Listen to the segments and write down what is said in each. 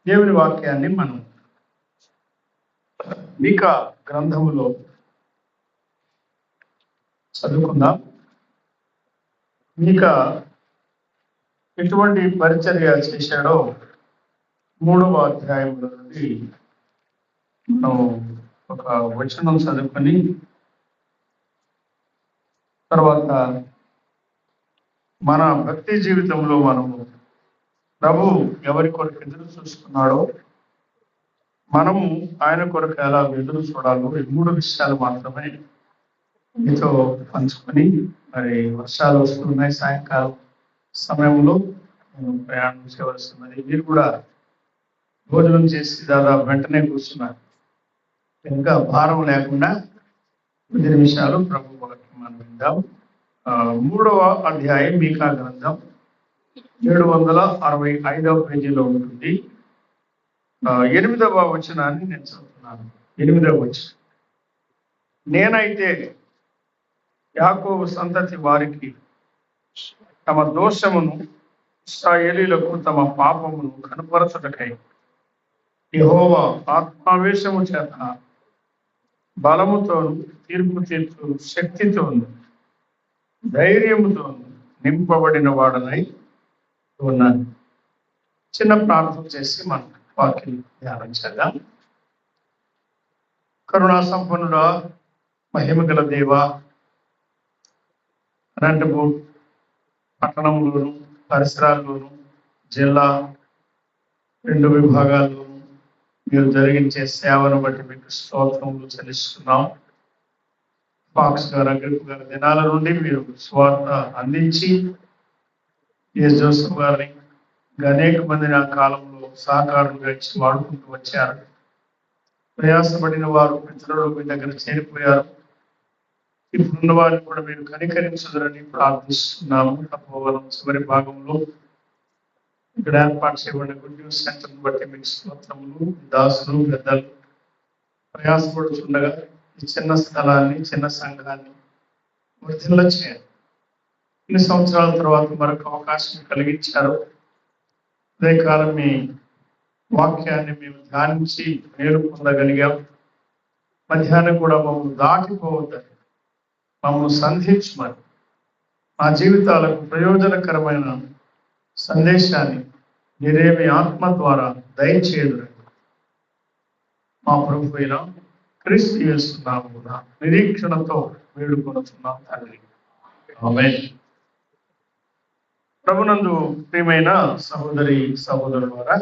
దేవుని వాక్యాన్ని మనం మీకా గ్రంథములో చదువుకుందాం. మీకా ఎటువంటి పరిచర్య చేశాడో 3వ అధ్యాయంలో నుండి మనం ఒక వచనం చదువుకొని తర్వాత మన భక్తి జీవితంలో మనము ప్రభు ఎవరి కొరకు ఎదురు చూస్తున్నాడో మనము ఆయన కొరకు ఎలా ఎదురు చూడాలో ఈ 3 విషయాలు మాత్రమే మీతో పంచుకొని, మరి వర్షాలు వస్తున్నాయి, సాయంకాలం సమయంలో ప్రయాణం చేయవలసినది. మీరు కూడా భోజనం చేసి దాదాపు వెంటనే కూర్చున్నారు. ఇంకా భారం లేకుండా 10 నిమిషాలు ప్రభు వాక్యం మనం విందాం. 3వ అధ్యాయం మీకా గ్రంథం 765వ పేజీలో ఉంటుంది. 8వ వచనాన్ని నేను చదువుతున్నాను. 8వ వచనం, నేనైతే యాకోబు సంతతి వారికి తమ దోషమును, ఇశ్రాయేలీయులకు తమ పాపమును కనపరచుటకై యెహోవా ఆత్మావేశము చేత బలముతోను, తీర్పు తీర్చు శక్తితోను, ధైర్యముతోను నింపబడిన వాడనై ఉన్నాను. చిన్న ప్రార్థన చేసి మనం వాక్యం ధ్యానం చేద్దాం. కరుణా సంపన్నుడా, మహిమగల దేవా, అనంతపూర్ పట్టణంలోను, పరిసరాల్లోను, జిల్లా 2 విభాగాల్లోను మీరు జరిగించే సేవను బట్టి మీకు స్తోత్రములు చెల్లిస్తున్నాం. ఫాక్స్ గారు, అగ్రిప్ గారి దినాల నుండి మీరు స్వార్థ అందించి జోసఫ్ గారిని అనేక మందిని ఆ కాలంలో సహకారులుగా ఇచ్చి వాడుకుంటూ వచ్చారు. ప్రయాసపడిన వారు మిత్రులు మీ దగ్గర చేరిపోయారు. ఇప్పుడున్న వారిని కూడా మీరు కనికరించదురని ప్రార్థిస్తున్నాము. తపోవనం చివరి భాగంలో ఇక్కడ ఏర్పాటు చేయబడిన గుడ్ న్యూస్ సెంటర్ని బట్టి మీకు స్తోత్రములు. దాసులు, పెద్దలు ప్రయాసపడుతుండగా ఈ చిన్న స్థలాన్ని, చిన్న సంఘాన్ని వర్ధిల్ల చేయాలి. ఇన్ని సంవత్సరాల తర్వాత మరొక అవకాశం కలిగించారు. అదే కాలం మీ వాక్యాన్ని మేము ధ్యానించి మేలు పొందగలిగాం. మధ్యాహ్నం కూడా మమ్మల్ని దాటిపోవద్దని, మమ్మల్ని సంధించమని, మా జీవితాలకు ప్రయోజనకరమైన సందేశాన్ని మీరేమి ఆత్మ ద్వారా దయచేయుదురని మా ప్రభు అయిన క్రీస్తు యేసు నామమున నిరీక్షణతో వేడుకొనుచున్నాం తండ్రి. ఆమేన్. ప్రభునందు ప్రియమైన సహోదరి సహోదరులారా,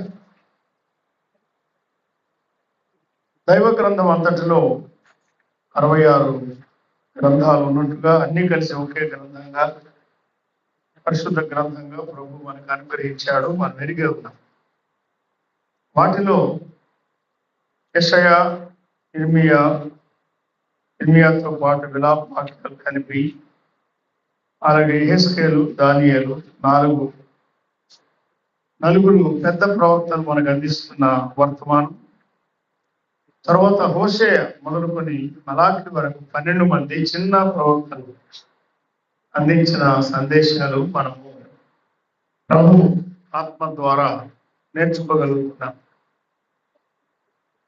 దైవ గ్రంథం అంతటిలో 66 గ్రంథాలు ఉన్నట్టుగా అన్ని కలిసి ఒకే గ్రంథంగా, పరిశుద్ధ గ్రంథంగా ప్రభు మనకు అనుగ్రహించాడు. మనం ఎరిగే ఉన్నాం. వాటిలో యెషయా, ఇర్మియాతో పాటు విలాప వాక్యాలు కలిపి, అలాగే యెహెజ్కేలు, దానియేలు నలుగురు పెద్ద ప్రవక్తలు మనకు అందిస్తున్న వర్తమానం. తర్వాత హోషేయ మొదలుకొని మలాకి వరకు 12 మంది చిన్న ప్రవక్తలు అందించిన సందేశాలు మనము ప్రభు ఆత్మ ద్వారా నేర్చుకోగలుగుతున్నాం.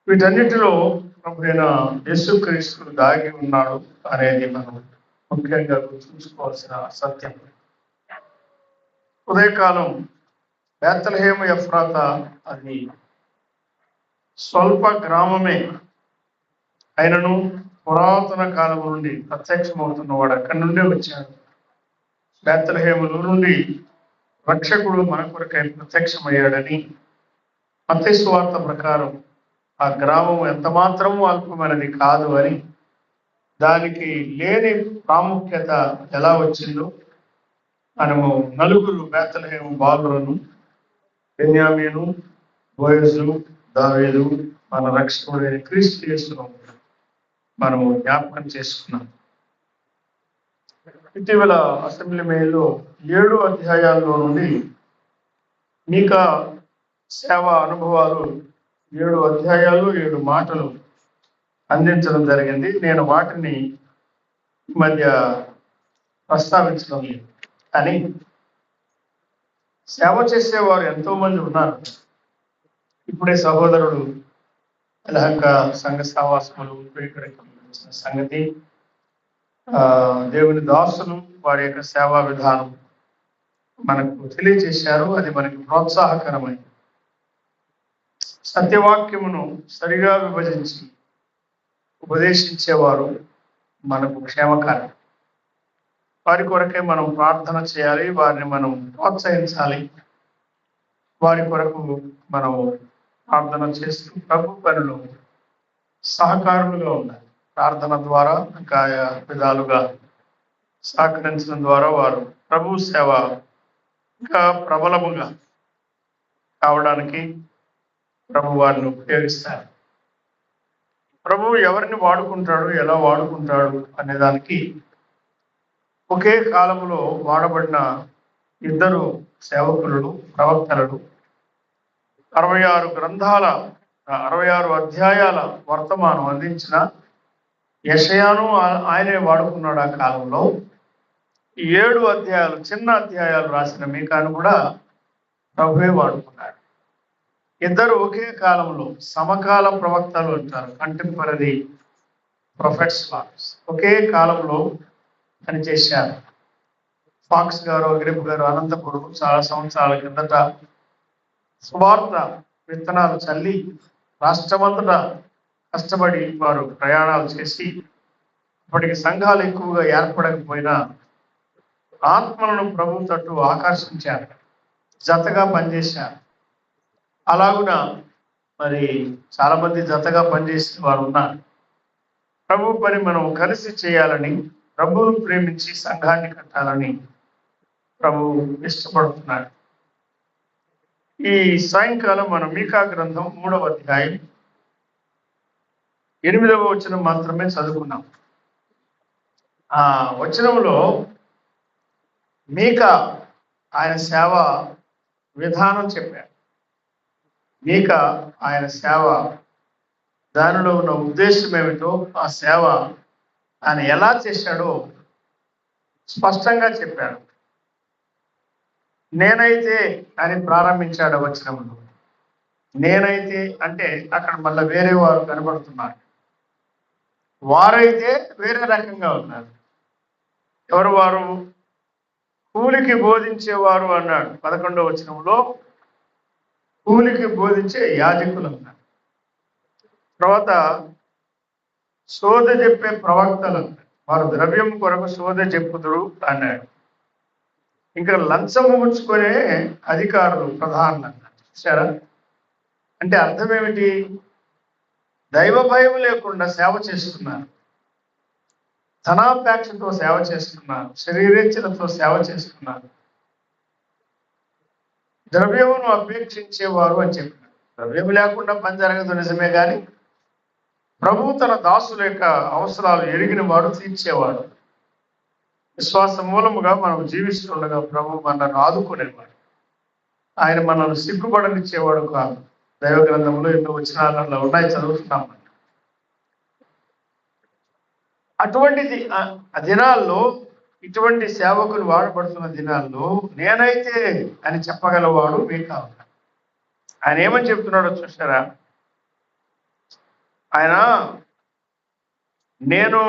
వీటన్నిటిలో ప్రభు అయిన యేసుక్రీస్తు దాగి ఉన్నాడు అనేది మనం ముఖ్యంగా గుర్తుంచుకోవాల్సిన సత్యం. ఉదయకాలం బేత్లెహేము ఎఫ్రాతా అది స్వల్ప గ్రామమే అయినను పురాతన కాలం నుండి ప్రత్యక్షమవుతున్నవాడు అక్కడి నుండే వచ్చాడు. బేత్లెహేములో నుండి రక్షకుడు మన కొరకై ప్రత్యక్షమయ్యాడని మత్తయి సువార్త ప్రకారం ఆ గ్రామం ఎంత మాత్రం అల్పమైనది కాదు అని, దానికి లేని ప్రాముఖ్యత ఎలా వచ్చిందో మనము 4 బేత్లెహేము బాలులను, బెన్యామీను, బోయజు, దావీదు, మన రక్షకుడైన క్రీస్తు యేసును మనము జ్ఞాపకం చేసుకున్నాం. ఇటీవల అసెంబ్లీ మేలో 7 అధ్యాయాల్లో నుండి మీకా సేవా అనుభవాలు 7 అధ్యాయాలు 7 మాటలు అందించడం జరిగింది. నేను వాటిని ఈ మధ్య ప్రస్తావించడం లేదు, కానీ సేవ చేసేవారు ఎంతో మంది ఉన్నారు. ఇప్పుడే సహోదరుడు యలహంక సంఘ సహవాసములు ఇక్కడికి వచ్చిన సంగతి, దేవుని దాసులు వారి యొక్క సేవా విధానం మనకు తెలియజేశారు. అది మనకి ప్రోత్సాహకరమైంది. సత్యవాక్యమును సరిగా విభజించి ఉపదేశించేవారు మనకు క్షేమకరం. వారి కొరకే మనం ప్రార్థన చేయాలి, వారిని మనం ప్రోత్సహించాలి, వారి కొరకు మనం ప్రార్థన చేస్తూ ప్రభు పనిలో సహకారులుగా ఉండాలి. ప్రార్థన ద్వారా ఇంకా విధాలుగా సహకరించడం ద్వారా వారు ప్రభు సేవ ఇంకా ప్రబలముగా కావడానికి ప్రభు వారిని ఉపయోగిస్తారు. ప్రభు ఎవరిని వాడుకుంటాడు, ఎలా వాడుకుంటాడు అనే దానికి ఒకే కాలంలో వాడబడిన ఇద్దరు సేవకులను, ప్రవక్తలను 66 అధ్యాయాల వర్తమానం అందించిన యెషయాను ఆయనే వాడుకున్నాడు. ఆ కాలంలో 7 అధ్యాయాలు, చిన్న అధ్యాయాలు రాసిన మీకాను కూడా ప్రభువే వాడుకున్నాడు. ఇద్దరు ఒకే కాలంలో సమకాల ప్రవక్తలు అంటారు, కంటెంపరరీ ప్రొఫెట్స్ లాస్, ఒకే కాలంలో పనిచేశారు. ఫాక్స్ గారు, అగ్రిప్ గారు అనంతపురం చాలా సంవత్సరాల కిందట సువార్త విత్తనాలు చల్లి రాష్ట్రమంతటా కష్టపడి వారు ప్రయాణాలు చేసి, అప్పటికి సంఘాలు ఎక్కువగా ఏర్పడకపోయినా ఆత్మలను ప్రభు తట్టు ఆకర్షించారు, జతగా పనిచేశారు. అలాగున మరి చాలా మంది జతగా పనిచేసిన వారు ఉన్నారు. ప్రభు పని మనం కలిసి చేయాలని, ప్రభువును ప్రేమించి సంఘాన్ని కట్టాలని ప్రభు ఇష్టపడుతున్నాడు. ఈ సాయంకాలం మనం మీకా గ్రంథం 3వ అధ్యాయం 8వ వచనం మాత్రమే చదువుకున్నాం. ఆ వచనంలో మీకా ఆయన సేవ విధానం చెప్పాడు. మీకా ఆయన సేవ, దానిలో ఉన్న ఉద్దేశం ఏమిటో, ఆ సేవ ఆయన ఎలా చేశాడో స్పష్టంగా చెప్పాడు. నేనైతే అని ప్రారంభించాడు వచనంలో. నేనైతే అంటే అక్కడ మళ్ళీ వేరే వారు కనబడుతున్నారు. వారైతే వేరే రకంగా ఉన్నారు. ఎవరు వారు? కూలికి బోధించేవారు అన్నాడు 11వ వచనంలో. కూలికి బోధించే యాజకులు అన్నాడు. తర్వాత శోధ చెప్పే ప్రవక్తలు అన్నాడు. వారు ద్రవ్యం కొరకు శోధ చెప్పుదురు అన్నాడు. ఇంకా లంచము పుచ్చుకునే అధికారులు, ప్రధానులు అన్నాడు. చూసారా? అంటే అర్థం ఏమిటి? దైవ భయం లేకుండా సేవ చేస్తున్నారు, ధనాపేక్షతో సేవ చేస్తున్నారు, శరీరేచ్ఛలతో సేవ చేస్తున్నారు, ద్రవ్యమును అపేక్షించేవారు అని చెప్పినారు. ద్రవ్యం లేకుండా పని జరగదు నిజమే, కానీ ప్రభు తన దాసుల యొక్క అవసరాలు ఎరిగిన వాడు, తీర్చేవాడు. విశ్వాస మూలముగా మనం జీవిస్తుండగా ప్రభు మనల్ని ఆదుకునేవాడు. ఆయన మనల్ని సిగ్గుపడనిచ్చేవాడు కాదు. దైవ గ్రంథంలో ఎన్నో వచనాలు ఉన్నాయి, చదువుతున్నాం. అటువంటిది ఆ దినాల్లో, ఇటువంటి సేవకులు వాడబడుతున్న దినాల్లో నేనైతే అని చెప్పగలవాడు మీకా. ఆయన ఏమని చెప్తున్నాడో చూసారా? ఆయన నేను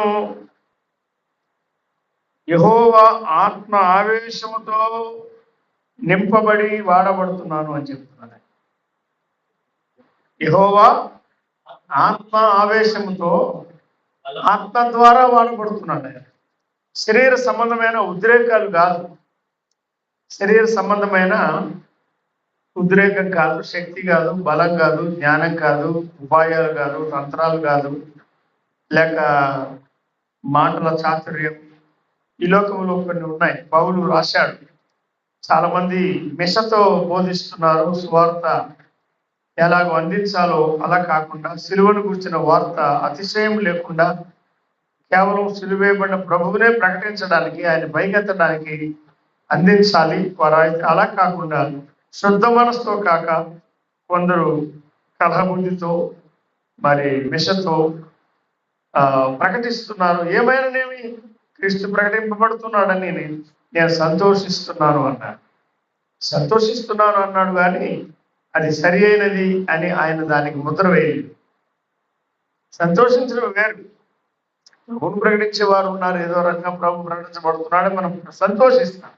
యెహోవా ఆత్మ ఆవేశముతో నింపబడి వాడబడుతున్నాను అని చెప్తున్నాడు. యెహోవా ఆత్మ ఆవేశముతో, ఆత్మ ద్వారా వాడబడుతున్నాడు. ఆయన శరీర సంబంధమైన ఉద్రేకాలు కాదు, శరీర సంబంధమైన ఉద్రేకం కాదు, శక్తి కాదు, బలం కాదు, జ్ఞానం కాదు, ఉపాయాలు కాదు, తంత్రాలు కాదు, లేక మాటల చాతుర్యం. ఈ లోకంలో కొన్ని ఉన్నాయి. పౌలు రాశాడు, చాలా మంది మిషతో బోధిస్తున్నారు, సువార్త ఎలాగో అందించాలో అలా కాకుండా, సిలువను గురించిన వార్త అతిశయం లేకుండా కేవలం సిలువేయబడిన ప్రభువునే ప్రకటించడానికి, ఆయన పైకెత్తడానికి అందించాలి. వారైతే అలా కాకుండా శుద్ధ మనసుతో కాక కొందరు కలహబుద్ధితో మరి మిషతో ప్రకటిస్తున్నారు. ఏమైనానేమి క్రీస్తు ప్రకటింపబడుతున్నాడని నేను సంతోషిస్తున్నాను అన్నాడు. సంతోషిస్తున్నాను అన్నాడు, కానీ అది సరి అయినది అని ఆయన దానికి ముద్ర వేయాలి. సంతోషించడం వేరు. ప్రభువును ప్రకటించే వారు ఉన్నారు, ఏదో రకంగా ప్రభు ప్రకటించబడుతున్నాడని మనం సంతోషిస్తాం.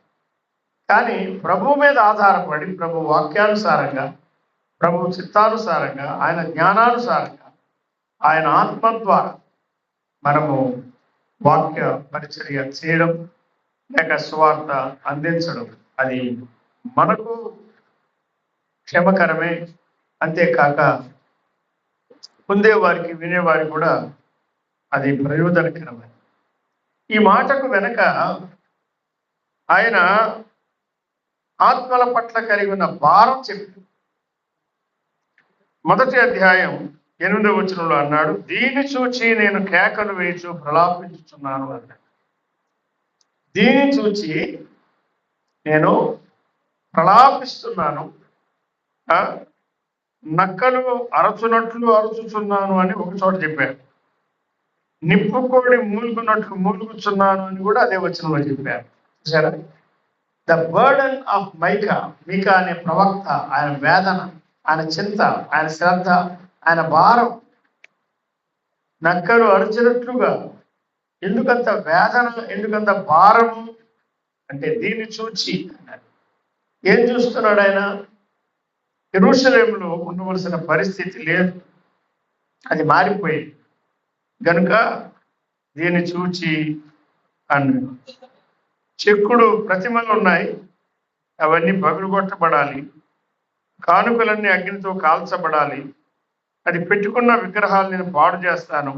కానీ ప్రభు మీద ఆధారపడి ప్రభు వాక్యానుసారంగా, ప్రభు చిత్తానుసారంగా, ఆయన జ్ఞానానుసారంగా, ఆయన ఆత్మ ద్వారా మనము వాక్య పరిచర్య చేయడం లేక సువార్త అందించడం అది మనకు క్షేమకరమే. అంతేకాక పొందేవారికి వినేవారికి కూడా అది ప్రయోజనకరమే. ఈ మాటకు వెనక ఆయన ఆత్మల పట్ల కలిగి ఉన్న భారం చెప్పి 1వ అధ్యాయం 8వ వచనంలో అన్నాడు, దీన్ని చూచి నేను కేకలు వేయచు ప్రలాపించుచున్నాను అన్నాడు. దీన్ని చూచి నేను ప్రలాపిస్తున్నాను, నక్కలు అరచునట్లు అరుచుచున్నాను అని ఒక చోట చెప్పారు. నిప్పుకోడి మూలుగున్నట్లు మూలుగుచున్నాను అని కూడా అదే వచనంలో చెప్పారు. చూసారా? ద బర్డన్ ఆఫ్ మైకా, మీకా అనే ప్రవక్త, ఆయన వేదన, ఆయన చింత, ఆయన శ్రద్ధ, ఆయన భారం, నక్కలు అరిచినట్లుగా. ఎందుకంత వేదన, ఎందుకంత భారము అంటే దీన్ని చూచి అన్నారు. ఏం చూస్తున్నాడు ఆయన? యెరూషలేములో ఉండవలసిన పరిస్థితి లేదు, అది మారిపోయింది గనుక దీన్ని చూచి అన్నాడు. చెక్కుడు ప్రతిమలు ఉన్నాయి, అవన్నీ పగులుగొట్టబడాలి, కానుకలన్నీ అగ్నితో కాల్చబడాలి, అది పెట్టుకున్న విగ్రహాలు నేను పాడు చేస్తాను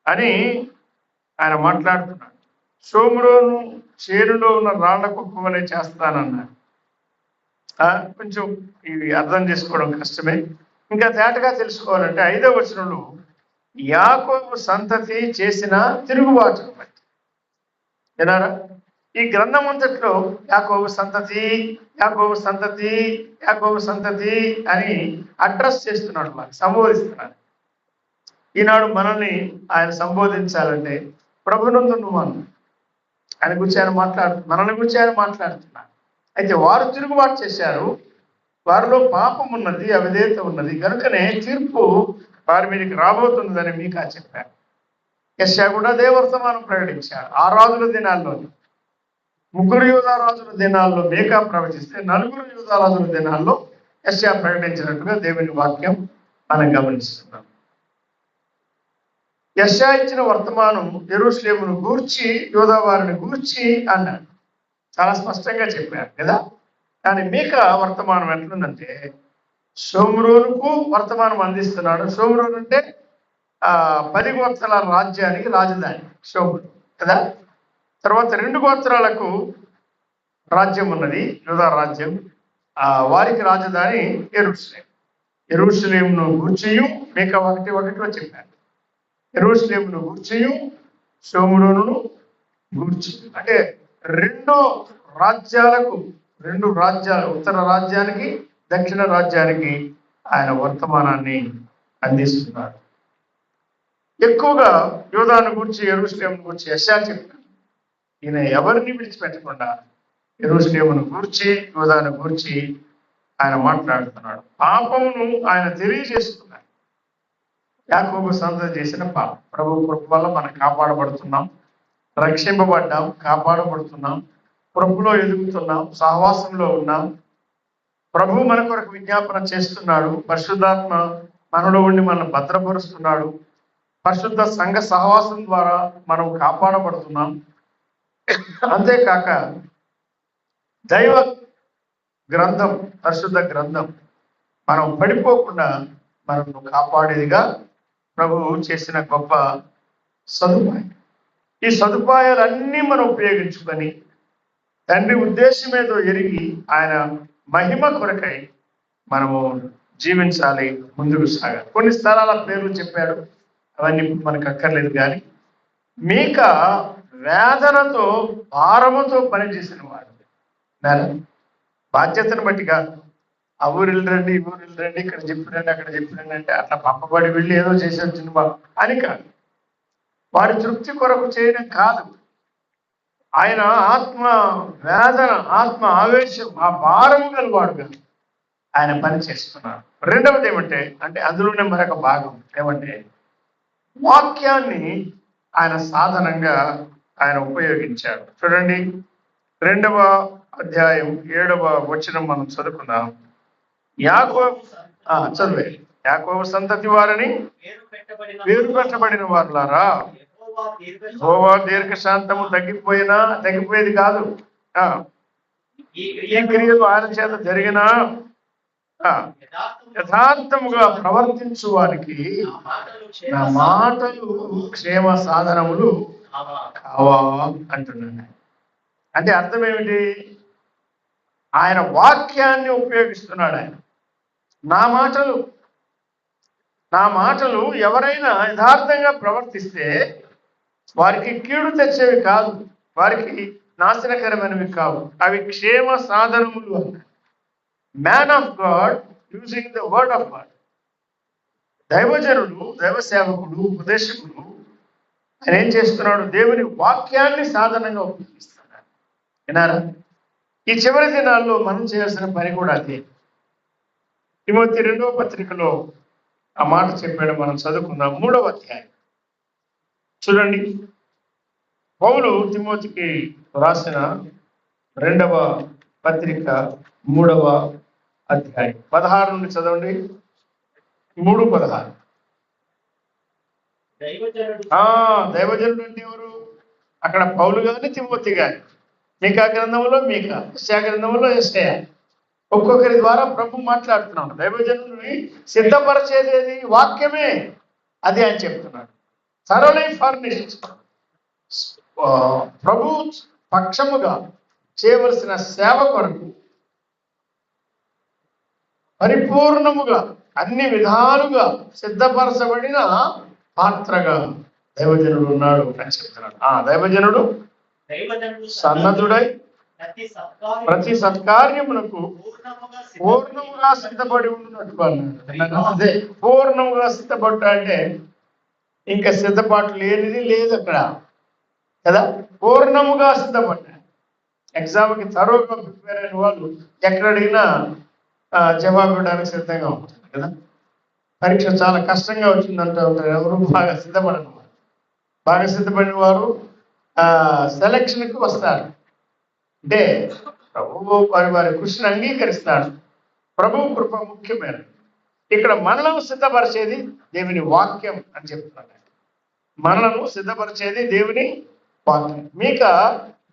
అని ఆయన మాట్లాడుతున్నాడు. షోమ్రోను చేరులో ఉన్న రాళ్ల కుప్ప వలె చేస్తానన్నాడు. కొంచెం ఇవి అర్థం చేసుకోవడం కష్టమే. ఇంకా తేటగా తెలుసుకోవాలంటే 5వ వచనంలో యాకోబు సంతతి చేసిన తిరుగుబాటును బట్టి వినారా? ఈ గ్రంథం అంతట్లో యాకోబు సంతతి, యాకోబు సంతతి, యాకోబు సంతతి అని అడ్రస్ చేస్తున్నాడు, మనకు సంబోధిస్తున్నాడు. ఈనాడు మనల్ని ఆయన సంబోధించాలంటే ప్రభునందు నువ్వు ఆయన గురించి ఆయన మనల్ని గురించి ఆయన మాట్లాడుతున్నాడు. అయితే వారు తిరుగుబాటు చేశారు, వారిలో పాపం ఉన్నది, అవిధేయత ఉన్నది, కనుకనే తీర్పు వారి మీదకి రాబోతుందని మీకా చెప్పారు. యెషయా కూడా అదే వర్తమానం ప్రకటించాడు. 6 రాజుల దినాల్లో, 3 యూదా రాజుల దినాల్లో మీకా ప్రవచిస్తే 4 యూదా రాజుల దినాల్లో యెషయా ప్రకటించినట్టుగా దేవుని వాక్యం మనం గమనిస్తున్నాం. యెషయా ఇచ్చిన వర్తమానం యెరూషలేమును గూర్చి, యూదా వారిని గూర్చి అన్నాడు, చాలా స్పష్టంగా చెప్పారు కదా. కానీ మీకా వర్తమానం ఎట్లుందంటే షోమ్రోనుకు వర్తమానం అందిస్తున్నాడు. షోమ్రోన్ అంటే 10 గోత్రాల రాజ్యానికి రాజధాని షోమ్రోన్ కదా. తర్వాత 2 గోత్రాలకు రాజ్యం ఉన్నది, యూదా రాజ్యం, వారికి రాజధాని యెరూషలేం. యెరూషలేమును గూర్చియు మీకా 1:1 చెప్పారు. యెరూషలేమును గూర్చియు షోమ్రోనును గూర్చి అంటే 2 రాజ్యాలకు, 2 రాజ్యాలు, ఉత్తర రాజ్యానికి దక్షిణ రాజ్యానికి ఆయన వర్తమానాన్ని అందిస్తున్నాడు. ఎక్కువగా యూదాను గురించి, యెరూషలేమును గురించి యెషయా చెప్పాడు. ఈయన ఎవరిని విడిచిపెట్టకుండా యెరూషలేమును గూర్చి, యూదాను గూర్చి ఆయన మాట్లాడుతున్నాడు. పాపమును ఆయన తెలియజేస్తున్నాడు. యాకోబు సంతతి చేసిన పాపం, ప్రభు కృప వల్ల మనం కాపాడబడుతున్నాం, రక్షింపబడ్డాం, కాపాడబడుతున్నాం, ప్రభులో ఎదుగుతున్నాం, సహవాసంలో ఉన్నాం. ప్రభు మన కొరకు విజ్ఞాపన చేస్తున్నాడు. పరిశుద్ధాత్మ మనలో ఉండి మనం భద్రపరుస్తున్నాడు. పరిశుద్ధ సంఘ సహవాసం ద్వారా మనం కాపాడబడుతున్నాం. అంతేకాక దైవ గ్రంథం, పరిశుద్ధ గ్రంథం మనం పడిపోకుండా మనల్ని కాపాడేదిగా ప్రభువు చేసిన గొప్ప సదుపాయం. ఈ సదుపాయాలన్నీ మనం ఉపయోగించుకొని తండ్రి ఉద్దేశం ఏదో ఎరిగి ఆయన మహిమ కొరకై మనము జీవించాలి, ముందుకు సాగాలి. కొన్ని స్థలాల పేర్లు చెప్పాడు, అవన్నీ మనకు అక్కర్లేదు. కానీ మీకా వేదనతో, భారముతో పనిచేసిన వాడు. బాధ్యతను బట్టి కాదు, ఆ ఊరు వెళ్ళరండి, ఈ ఊరు వెళ్ళరండి, ఇక్కడ చెప్పిరండి, అక్కడ చెప్పిరండి అంటే అట్లా పంపబడి వెళ్ళి ఏదో చేసే సినిమా అని కాదు. వారి తృప్తి కొరకు చేయడం కాదు. ఆయన ఆత్మ వేదన, ఆత్మ ఆవేశం, ఆ భారము గలవాడుగా ఆయన పని చేస్తున్నారు. రెండవది ఏమంటే, అంటే అందులోనే మరొక భాగం ఏమంటే, వాక్యాన్ని ఆయన సాధనంగా ఆయన ఉపయోగించారు. చూడండి, 2వ అధ్యాయం 7వ వచనం మనం చదువుకుందాం. యాకోబు చదివే, యాకోబు సంతతి వారిని పేరు పెట్టబడిన వారులారా, యెహోవా దీర్ఘశాంతము తగ్గిపోయేది కాదు. ఈ క్రియలు ఆయన చేత జరిగిన యథార్థముగా ప్రవర్తించు వారికి నా మాటలు క్షేమ సాధనములు కావా అంటున్నాను. అంటే అర్థం ఏమిటి? ఆయన వాక్యాన్ని ఉపయోగిస్తున్నాడు. ఆయన నా మాటలు ఎవరైనా యథార్థంగా ప్రవర్తిస్తే వారికి కీడు తెచ్చేవి కాదు, వారికి నాశనకరమైనవి కావు, అవి క్షేమ సాధనములు అన్నాడు. Man of God using the word of God. దైవజనుడు, దైవ సేవకుడు, ఉపదేశకుడు ఆయన ఏం చేస్తున్నాడు? దేవుని వాక్యాన్ని సాధనంగా ఉపయోగిస్తున్నాడు. వినారా? ఈ చివరి దినాల్లో మనం చేయాల్సిన పని కూడా అదే. తిమోతి 2వ పత్రికలో ఆ మాట చెప్పాడు. మనం చదువుకుందాం. 3వ అధ్యాయం చూడండి. పౌలు తిమోతికి రాసిన 2వ పత్రిక 3వ అధ్యాయం 16 నుండి చదవండి. 3:16. దైవజనుడు అంటే ఎవరు? అక్కడ పౌలు గాని తిమోతి గాని, మీకా గ్రంథంలో మీకా, యెషయా గ్రంథంలో యెషయా, ఒక్కొక్కరి ద్వారా ప్రభు మాట్లాడుతున్నాడు. దైవజనుడిని సిద్ధపరిచేది వాక్యమే, అది ఆయన చెప్తున్నాడు. థరోలీ ఫర్నిష్డ్, ప్రభు పక్షముగా చేయవలసిన సేవ కొరకు పరిపూర్ణముగా అన్ని విధాలుగా సిద్ధపరచబడిన పాత్రగా దైవజనుడు ఉన్నాడు అని చెప్తున్నాడు. దైవజనుడు సన్నద్ధుడై ప్రతి సత్కార్యమునకు పూర్ణముగా సిద్ధపడి ఉన్నట్టు అన్నాడు. అదే పూర్ణముగా సిద్ధపడ్డా అంటే ఇంకా సిద్ధపాటు లేనిది లేదు అక్కడ కదా. పూర్ణముగా సిద్ధపడ్డా. ఎగ్జామ్కి తరోగా ప్రిపేర్ అయిన వాళ్ళు ఎక్కడ అడిగినా జవాబు ఇవ్వడానికి సిద్ధంగా ఉంటుంది కదా. పరీక్ష చాలా కష్టంగా వచ్చిందంటూ ఉంటారు. ఎవరు బాగా సిద్ధపడిన వారు, బాగా సిద్ధపడిన వారు సెలక్షన్కి వస్తారు. అంటే ప్రభువు వారి కృషిని అంగీకరిస్తాడు. ప్రభువు కృప ముఖ్యమైనది. ఇక్కడ మనలను సిద్ధపరిచేది దేవుని వాక్యం అని చెప్తున్నాడు. మనలను సిద్ధపరిచేది దేవుని వాక్యం. మీక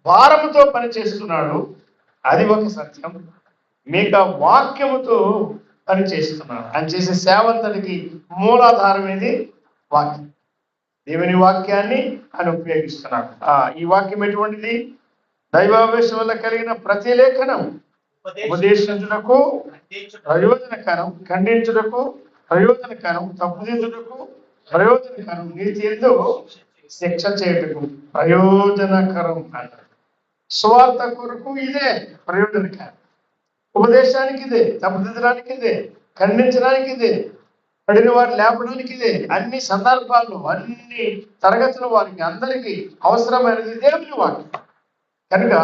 భారముతో పనిచేస్తున్నాడు, అది ఒక సత్యం. మీక వాక్యముతో పనిచేస్తున్నాడు. ఆయన చేసే సేవంతటికి మూలాధారం ఏది? వాక్యం. దేవుని వాక్యాన్ని ఆయన ఉపయోగిస్తున్నాడు. ఈ వాక్యం ఎటువంటిది? దైవావేశం వల్ల కలిగిన ప్రతి లేఖనం ఉపదేశించుటకు ప్రయోజనకరం, ఖండించుటకు ప్రయోజనకరం, తప్పుదిద్దుటకు ప్రయోజనకరం, నీతి ఎందు శిక్ష చేయుటకు ప్రయోజనకరం అంటారు. స్వార్థ కొరకు ఇదే ప్రయోజనకరం, ఉపదేశానికి ఇదే, తప్పుదిద్దడానికి ఇదే, ఖండించడానికి ఇదే, పడిన వారు లేపడానికి ఇదే. అన్ని సందర్భాల్లో, అన్ని తరగతుల వారికి అందరికీ అవసరమైనది దేవుని వాక్యం. కనుక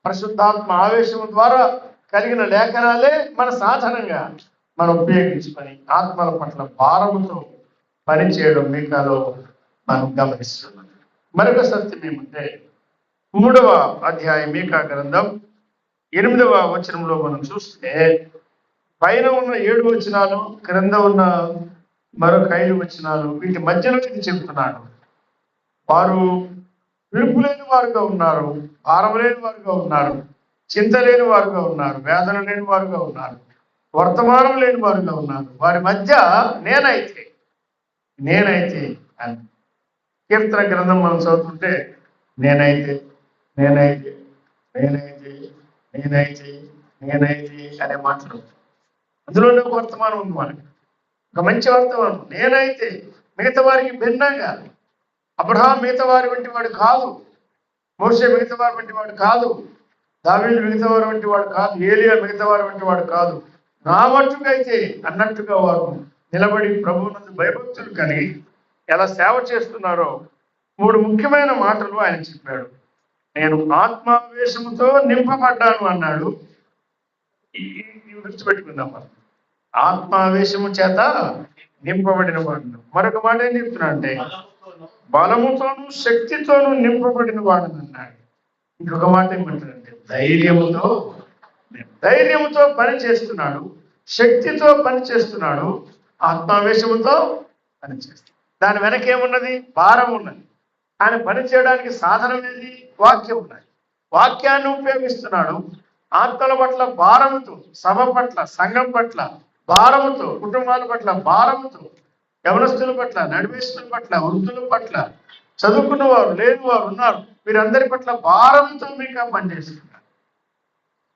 పరిశుద్ధాత్మ ఆవేశం ద్వారా కలిగిన లేఖనాలే మన సాధనంగా మనం ఉపయోగించుకొని ఆత్మల పట్ల భారముతో పనిచేయడం మీకాలో మనం గమనిస్తున్నాం. మరొక సత్యం ఏమంటే, 3వ అధ్యాయం మీకా గ్రంథం 8వ వచనంలో మనం చూస్తే, పైన ఉన్న 7 వచనాలు, క్రింద ఉన్న మరొక 5 వచనాలు, వీటి మధ్యలో ఇది చెబుతున్నాడు. వారు పిలుపు లేని వారుగా ఉన్నారు, భారం లేని వారుగా ఉన్నారు, చింత లేని వారుగా ఉన్నారు, వేదన లేని వారుగా ఉన్నారు, వర్తమానం లేని వారుగా ఉన్నారు. వారి మధ్య నేనైతే అని కీర్తన గ్రంథం మనం చదువుతుంటే నేనైతే నేనైతే నేనైతే నేనైతే నేనైతే అనే మాటలు, అందులోనే ఒక వర్తమానం ఉంది మనకి, ఒక మంచి వర్తమానం. నేనైతే మిగతా వారికి భిన్నంగా, అబ్రహాం మిగతా వారి వంటి వాడు కాదు, మోషే మిగతా వారి వంటి వాడు కాదు, దావీదు మిగతా వారి వంటి వాడు కాదు, ఏలియా మిగతా వారి వంటి వాడు కాదు, నా మట్టుకైతే అన్నట్టుగా వారు నిలబడి ప్రభువునందు భయభక్తులు కలిగి ఎలా సేవ చేస్తున్నారో 3 ముఖ్యమైన మాటలు ఆయన చెప్పాడు. నేను ఆత్మావేశముతో నింపబడ్డాను అన్నాడు, ఇవి గుర్తుపెట్టుకుందాం మనం. ఆత్మావేశము చేత నింపబడిన వాడు. మరొక మాట ఏం చెప్తున్నా అంటే బలముతోను శక్తితోనూ నింపబడిన వాడు అన్నాడు. ఇంకొక మాట ఏమంటాడంటే ధైర్యముతో పని చేస్తున్నాడు, శక్తితో పని చేస్తున్నాడు, ఆత్మావేశముతో పని చేస్తున్నాడు. దాని వెనక ఏమున్నది? భారం ఉన్నది. ఆయన పని చేయడానికి సాధనం ఏది? వాక్యం ఉన్నది. వాక్యాన్ని ఉపయోగిస్తున్నాడు. ఆత్మల పట్ల భారముతో, సభ పట్ల, సంఘం పట్ల భారముతో, కుటుంబాల పట్ల భారముతో, యవనస్తుల పట్ల, నడివేస్తుల పట్ల, వృద్ధుల పట్ల, చదువుకున్న వారు, లేని వారు ఉన్నారు, వీరందరి పట్ల భారంతో మీకు పనిచేస్తున్నారు.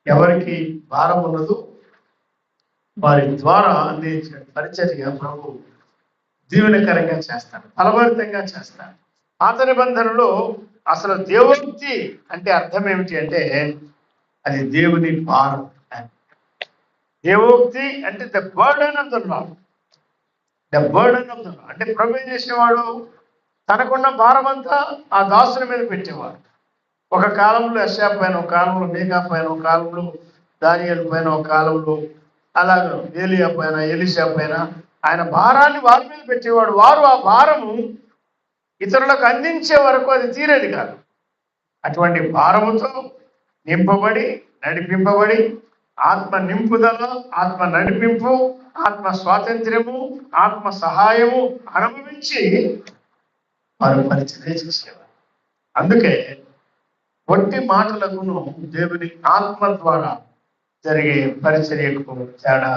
ఎవరికి భారం ఉన్నదో వారి ద్వారా అందించిన పరిచర్య ప్రభు దీవెనకరంగా చేస్తాడు, ఫలభరితంగా చేస్తాడు. పాత నిబంధనలో అసలు దేవోక్తి అంటే అర్థం ఏమిటి అంటే అది దేవుని భారం. దేవోక్తి అంటే the burden of the lord. The burden of the lord అంటే ప్రభు ఏం చేసేవాడు? తనకున్న భారం అంతా ఆ దాసుల మీద పెట్టేవాడు. ఒక కాలంలో యెషయా పైన, ఒక కాలంలో మీకా పైన, ఒక కాలంలో దానియేలు పైన, ఒక కాలంలో అలాగే ఏలియా పైన, ఎలీషా పైన ఆయన భారాన్ని వారి మీద పెట్టేవాడు. వారు ఆ భారము ఇతరులకు అందించే వరకు అది తీరేది కాదు. అటువంటి భారముతో నింపబడి, నడిపింపబడి, ఆత్మ నింపుదల, ఆత్మ నడిపింపు, ఆత్మ స్వాతంత్ర్యము, ఆత్మ సహాయము అనుభవించి వారు పరిచర్య చేసేవారు. అందుకే వట్టి మాటలకును దేవుని ఆత్మ ద్వారా జరిగే పరిచర్యకు తేడా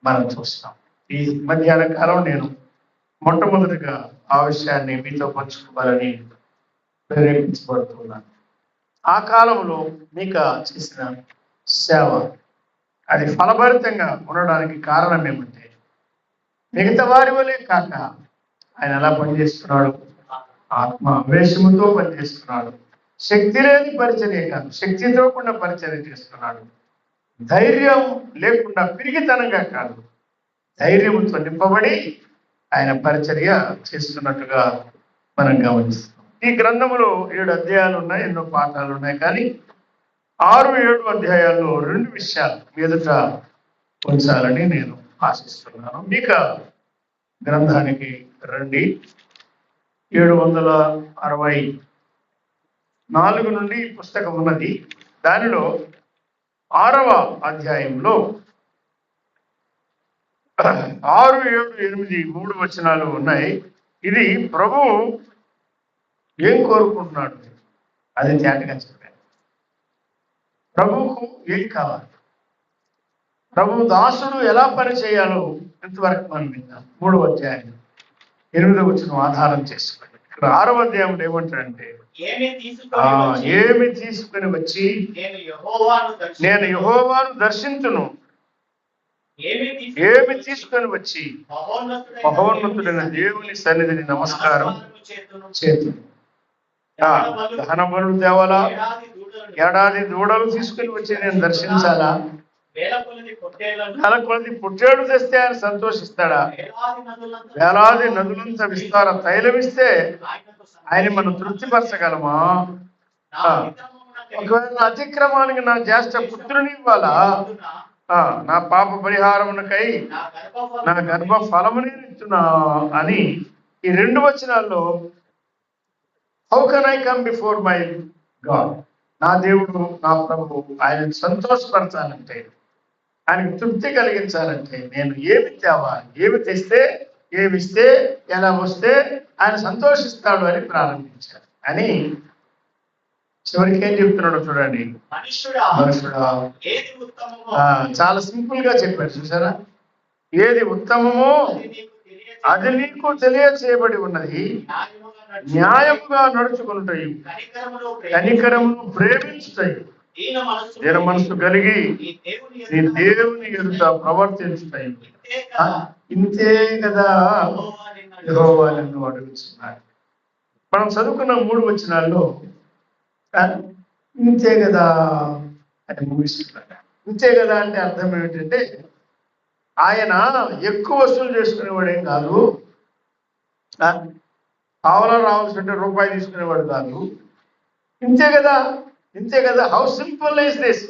మనం చూస్తాం. ఈ మధ్యాహ్న కాలం నేను మొట్టమొదటిగా ఆ విషయాన్ని మీతో పంచుకోవాలని ప్రేరేపించబడుతున్నాను. ఆ కాలంలో మీకా చేసిన సేవ అది ఫలభరితంగా ఉండడానికి కారణం ఏమంటే మిగతా వారి వలే కాక ఆయన ఎలా పనిచేస్తున్నాడు? ఆత్మ ఆవేశముతో పనిచేస్తున్నాడు. శక్తి లేని పరిచర్య కాదు, శక్తితో కూడా పరిచర్య చేస్తున్నాడు. ధైర్యం లేకుండా పిరిగితనంగా కాదు, ధైర్యంతో నింపబడి ఆయన పరిచర్య చేస్తున్నట్టుగా మనం గమనిస్తాం. ఈ గ్రంథంలో 7 అధ్యాయాలు ఉన్నాయి, ఎన్నో పాఠాలు ఉన్నాయి. కానీ 6-7 అధ్యాయాల్లో 2 విషయాలు ఎదుట ఉంచాలని నేను ఆశిస్తున్నాను. మీకా గ్రంథానికి రండి. 764 నుండి పుస్తకం ఉన్నది. దానిలో 6వ అధ్యాయంలో 6, 7, 8, 3 వచనాలు ఉన్నాయి. ఇది ప్రభువు ఏం కోరుకుంటున్నాడు అది తేటగా చెప్పారు. ప్రభువుకు ఏం కావాలి, ప్రభు దాసుడు ఎలా పని చేయాలో ఇంతవరకు మనం విన్నాం. 3వ అధ్యాయం 8వ వచనం ఆధారం చేసుకోండి. ఇక్కడ 6వ అధ్యాయంలో ఏమంటాడంటే ఏమి తీసుకుని వచ్చి నేను యెహోవాను దర్శించును. ఏమి తీసుకొని వచ్చి మహోన్నతుడైన దేవుని సన్నిధిని నమస్కారం చేతును. దహన బలులు తేవాలా? ఏడాది దూడలు తీసుకుని వచ్చి నేను దర్శించాలా? నెల కొలది పుట్టేడు తెస్తే ఆయన సంతోషిస్తాడా? వేలాది నదులంత విస్తార తైలమిస్తే ఆయన మనం తృప్తిపరచగలమా? ఒకవేళ అతిక్రమానికి నా జ్యేష్ఠ పుత్రుని ఇవ్వాలా? నా పాప పరిహారమునకై నా గర్భ ఫలముని ఇస్తున్నా అని ఈ 2 వచనాల్లో how can I come before my God? నా దేవుడు, నా ప్రభు ఆయనను సంతోషపరచాలంటే, ఆయనకు తృప్తి కలిగించాలంటే నేను ఏమి తేవాలి, ఏమి తెస్తే, ఏమిస్తే, ఎలా వస్తే ఆయన సంతోషిస్తాడు అని ప్రారంభించారు. అని చివరికి ఏం చెప్తున్నాడు చూడండి. మనుషుడా చాలా సింపుల్ గా చెప్పాడు. చూసారా? ఏది ఉత్తమమో అది నీకు తెలియచేయబడి ఉన్నది. న్యాయముగా నడుచుకుంటాయి, కనికరమును ప్రేమించుతాయి, దీన మనసు కలిగి నీ దేవుని ఎదుట ప్రవర్తించుతాయి. ఇంతే కదా యెహోవా నిన్ను అడుగుతున్నాడు. మనం చదువుకున్న 3 వచనాల్లో ఇంతే కదా అని ముగిస్తున్నాడు. ఇంతే కదా అంటే అర్థం ఏమిటంటే ఆయన ఎక్కువ వసూలు చేసుకునేవాడేం కాదు, పావలా రావాల్సి రూపాయి తీసుకునేవాడు కాదు. ఇంతే కదా, ఇంతే కదా. How simple is this?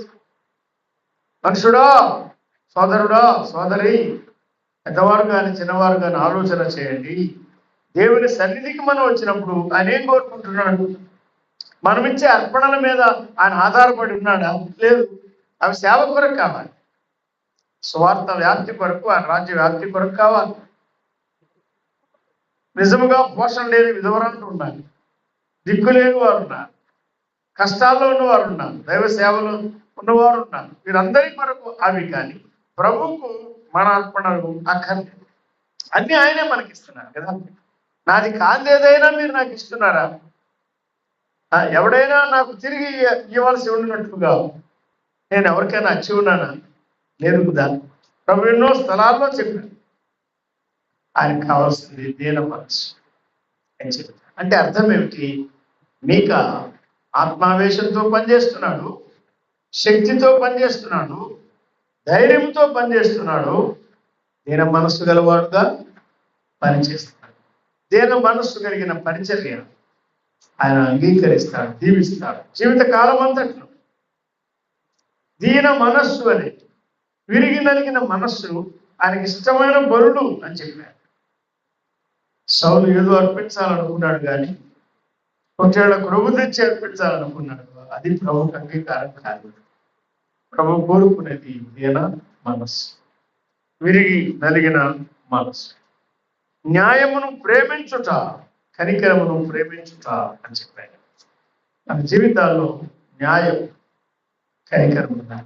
మనుషుడా, సోదరుడా, సోదరి, పెద్దవారు కానీ చిన్నవారు కానీ ఆలోచన చేయండి. దేవుని సన్నిధికి మనం వచ్చినప్పుడు ఆయన ఏం కోరుకుంటున్నాడు? మనం ఇచ్చే అర్పణల మీద ఆయన ఆధారపడి ఉన్నాడా? లేదు. అవి సేవ కొరకు కావాలి, స్వార్థ వ్యాప్తి కొరకు, ఆయన రాజ్య వ్యాప్తి కొరకు కావాలి. నిజముగా పోషణ లేని విధవరాలు ఉన్నారు, దిక్కులేని వారు ఉన్నారు, కష్టాల్లో ఉన్నవారు ఉన్నారు, దైవ సేవలో ఉన్నవారు ఉన్నారు. వీరందరి కొరకు అవి. కానీ ప్రభువుకు మన అర్పణలు అక్కర్లేదు. అన్ని ఆయనే మనకిస్తున్నారు కదా. నాది కాందేదైనా మీరు నాకు ఇస్తున్నారా? ఎవడైనా నాకు తిరిగి ఇవ్వాల్సి ఉన్నట్టుగా నేను ఎవరికైనా అచ్చి ఉన్నానా? లేదు కదా. ప్రభు ఎన్నో స్థలాల్లో చెప్పాను ఆయనకు కావాల్సింది దీన మనసు అని చెప్పారు. అంటే అర్థం ఏమిటి? మీక ఆత్మావేశంతో పనిచేస్తున్నాడు, శక్తితో పనిచేస్తున్నాడు, ధైర్యంతో పనిచేస్తున్నాడు, దీన మనస్సు గలవాడుగా పనిచేస్తున్నాడు. దీన మనస్సు కలిగిన పరిచర్య ఆయన అంగీకరిస్తాడు, దీవిస్తాడు జీవిత కాలం అంతట్లో. దీన మనస్సు అని, విరిగి నలిగిన మనస్సు ఆయనకి ఇష్టమైన బలుడు అని చెప్పాడు. సౌలు ఏదో అర్పించాలనుకున్నాడు, కానీ కొంచెం ప్రభు తెచ్చి అర్పించాలనుకున్నాడు. అది ప్రభుకి అంగీకారం కాదు. ప్రభు కోరుకునేది దీన మనస్సు, విరిగి నలిగిన మనస్సు. న్యాయమును ప్రేమించుట, కనికరమును ప్రేమించుట అని చెప్పాడు. మన జీవితాల్లో న్యాయం, కనికరం ఉన్నాయి.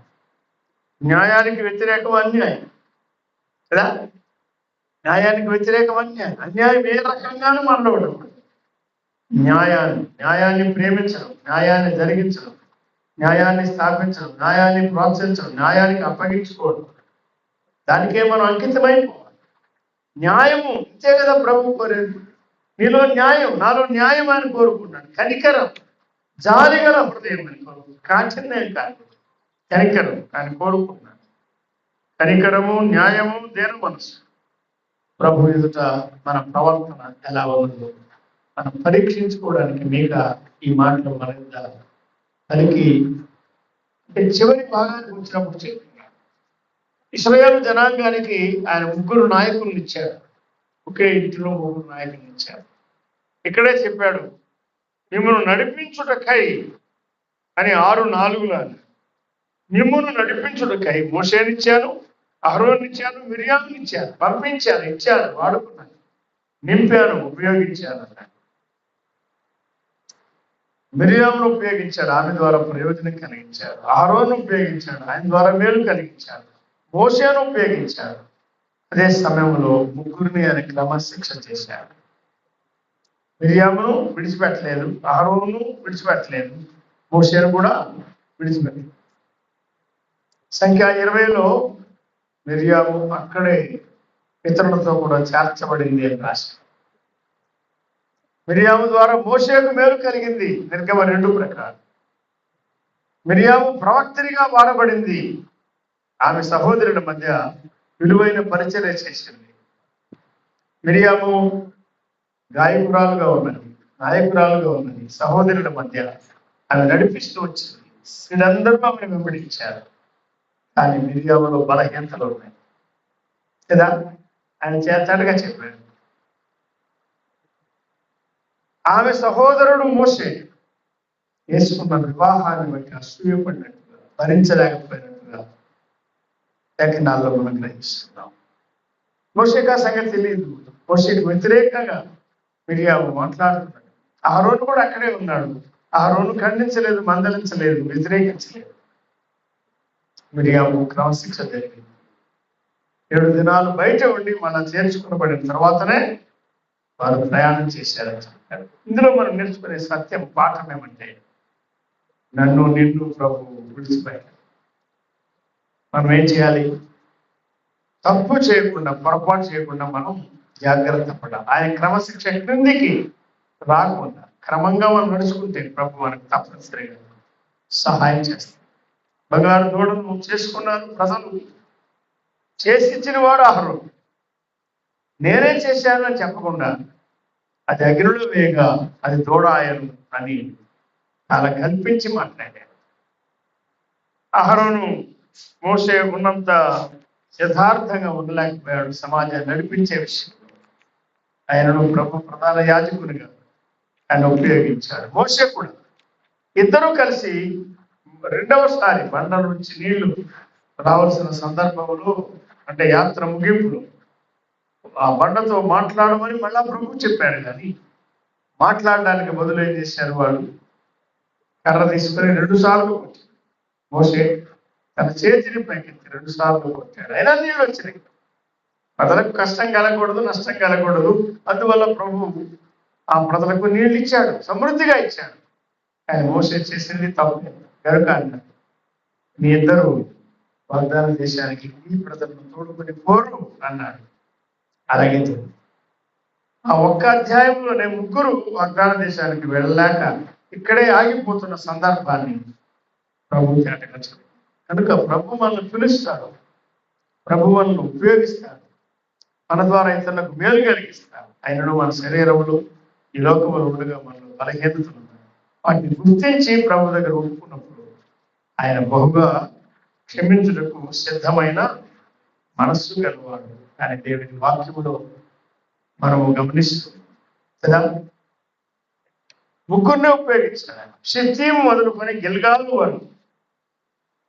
న్యాయానికి వ్యతిరేకం అన్యాయం కదా. న్యాయానికి వ్యతిరేకం అన్యాయం. అన్యాయం ఏ రకంగానూ మనలో ఉండదు. న్యాయాన్ని ప్రేమించడం, న్యాయాన్ని జరిగించడం, న్యాయాన్ని స్థాపించడం, న్యాయాన్ని ప్రోత్సహించడం, న్యాయానికి అప్పగించుకోవడం, దానికే మనం అంకితమైపోవాలి. న్యాయము ఇంతే కదా ప్రభు కోరేది. నీలో న్యాయం, నాలో న్యాయం అని కోరుకున్నాడు. కనికరం, జాలిగల హృదయం అని కోరుకున్నాడు. కాఠిన్యం కాదు, కనికరం ఆయన కోరుకున్నాడు. కనికరము, న్యాయము, దీన మనసు. ప్రభు ఎదుట మన ప్రవర్తన ఎలా ఉందో మనం పరీక్షించుకోవడానికి మీక ఈ మాటలు మన పలికి అంటే చివరి భాగానికి వచ్చినప్పుడు చెప్తున్నాడు. ఇశ్రాయేలు జనాంగానికి ఆయన 3 నాయకులను ఇచ్చాడు. ఒకే ఇంటిలో 3 నాయకులను ఇచ్చాడు. ఇక్కడే చెప్పాడు, మిమ్మల్ని నడిపించుటకై అని 6:4 మిమ్మల్ని నడిపించుటకై మోషేనిచ్చాను, అహరోనిచ్చాను, మిర్యామునిచ్చాను, పంపించాను, ఇచ్చాను, వాడుకున్నాను, నింపాను, ఉపయోగించాను అన్నాడు. మిర్యామును ఉపయోగించాడు, ఆమె ద్వారా ప్రయోజనం కలిగించాడు. అహరోను ఉపయోగించాడు, ఆయన ద్వారా మేలు కలిగించాడు. మోషేను ఉపయోగించాడు. అదే సమయంలో 3 ఆయన క్రమశిక్ష చేశాడు. మిర్యామును విడిచిపెట్టలేదు, అహరోను విడిచిపెట్టలేదు, మోషేను కూడా విడిచిపెట్టలేదు. సంఖ్య 20లో మిర్యాము అక్కడే ఇతరులతో కూడా చేర్చబడింది అని రాశారు. మిర్యాము ద్వారా మోషేకు మేలు కలిగింది నిర్గమ 2 ప్రకారం. మిర్యాము ప్రవక్తనిగా వాడబడింది. ఆమె సహోదరుల మధ్య విలువైన పరిచర్య చేసింది. మిర్యాము గాయకురాలుగా ఉన్నది, నాయకురాలుగా ఉన్నది. సహోదరుల మధ్య ఆమె నడిపిస్తూ వచ్చింది. వీళ్ళందరూ ఆమెను వెంబడించారు. కానీ మిర్యాములో బలహీనతలు ఉన్నాయి కదా. ఆయన చేతగా చెప్పాడు. ఆమె సహోదరుడు మోషే వేసుకున్న వివాహాన్ని బట్టి అసూయపడినట్టుగా, భరించలేకపోయినట్టుగా లేఖనాల్లో మనం గ్రహిస్తున్నాం. మోషేకి ఆ సంగతి తెలియదు. మోషేకి వ్యతిరేకంగా మిర్యాము మాట్లాడుతున్నాడు. అహరోను కూడా అక్కడే ఉన్నాడు. అహరోను ఖండించలేదు, మందలించలేదు, వ్యతిరేకించలేదు. మిర్యాము క్రమశిక్ష జరిగింది. 7 దినాలు బయట ఉండి మళ్ళా చేర్చుకునబడిన తర్వాతనే వారు ప్రయాణం చేశారని చెప్పారు. ఇందులో మనం నేర్చుకునే సత్యం, పాఠం ఏమంటే, నన్ను నిన్ను ప్రభు విడిచిపోయాడు. మనం ఏం చేయాలి? తప్పు చేయకుండా, పొరపాటు చేయకుండా మనం జాగ్రత్త పడాలి. ఆయన క్రమశిక్ష క్రిందికి రాకుండా క్రమంగా మనం నడుచుకుంటే ప్రభు మనకు తప్పనిసరిగా సహాయం చేస్తాం. బంగారు దూడను చేసుకున్నారు ప్రజలు, చేసి ఇచ్చిన వాడు అహరోను. నేనే చేశానని చెప్పకుండా అది అగ్నిలో వేయగా అది దూడ ఆయను అని అలా కల్పించి మాట్లాడాడు. అహరోను మోషే ఉన్నంత యథార్థంగా ఉండలేకపోయాడు సమాజాన్ని నడిపించే విషయంలో. ఆయనను ప్రభు ప్రధాన యాజకునిగా ఆయన ఉపయోగించాడు. మోషే కూడా ఇద్దరూ కలిసి రెండవసారి బండ నుంచి నీళ్లు రావాల్సిన సందర్భంలో, అంటే యాత్ర ముగింపులో ఆ బండతో మాట్లాడమని మళ్ళా ప్రభు చెప్పాడు. కానీ మాట్లాడడానికి బదులు ఏం చేశారు? వాళ్ళు కర్ర తీసుకొని 2 సార్లు కొట్టాడు. మోషే తన చేతిని పైకెత్తి 2 సార్లు కొట్టాడు. అయినా నీళ్ళు వచ్చినాయి. ప్రజలకు కష్టం కలగకూడదు, నష్టం కలగకూడదు. అందువల్ల ప్రభు ఆ ప్రజలకు నీళ్ళు ఇచ్చాడు, సమృద్ధిగా ఇచ్చాడు. ఆయన మోసే చేసింది తప్పు కనుక అన్నాడు, మీ ఇద్దరు వాగ్దాన దేశానికి ఈ ప్రజలను తోడుకొని పోరు అన్నాడు. అలాగే ఆ ఒక్క అధ్యాయంలోనే ముగ్గురు వాగ్దాన దేశానికి వెళ్ళలేక ఇక్కడే ఆగిపోతున్న సందర్భాన్ని ప్రభు జ్ఞాపకం. కనుక ప్రభు మనల్ని పిలుస్తాడు, ప్రభు మనల్ని ఉపయోగిస్తాడు, మన ద్వారా ఇతరులకు మేలు కలిగిస్తాడు. ఆయనను మన శరీరంలో ఈ లోకములు ఉండగా మనలో బలహీనతలు ఉన్నాయి. వాటిని గుర్తించి ప్రభు దగ్గర ఒప్పుకున్నప్పుడు ఆయన బహుగా క్షమించుటకు సిద్ధమైన మనస్సు గలవాడు. కానీ దేవుని వాక్యములో మనము గమనిస్తున్నాం కదా, ముగ్గురిని ఉపయోగించాడు. షిత్తీము మొదలుకొని గిల్గాలు వరకు.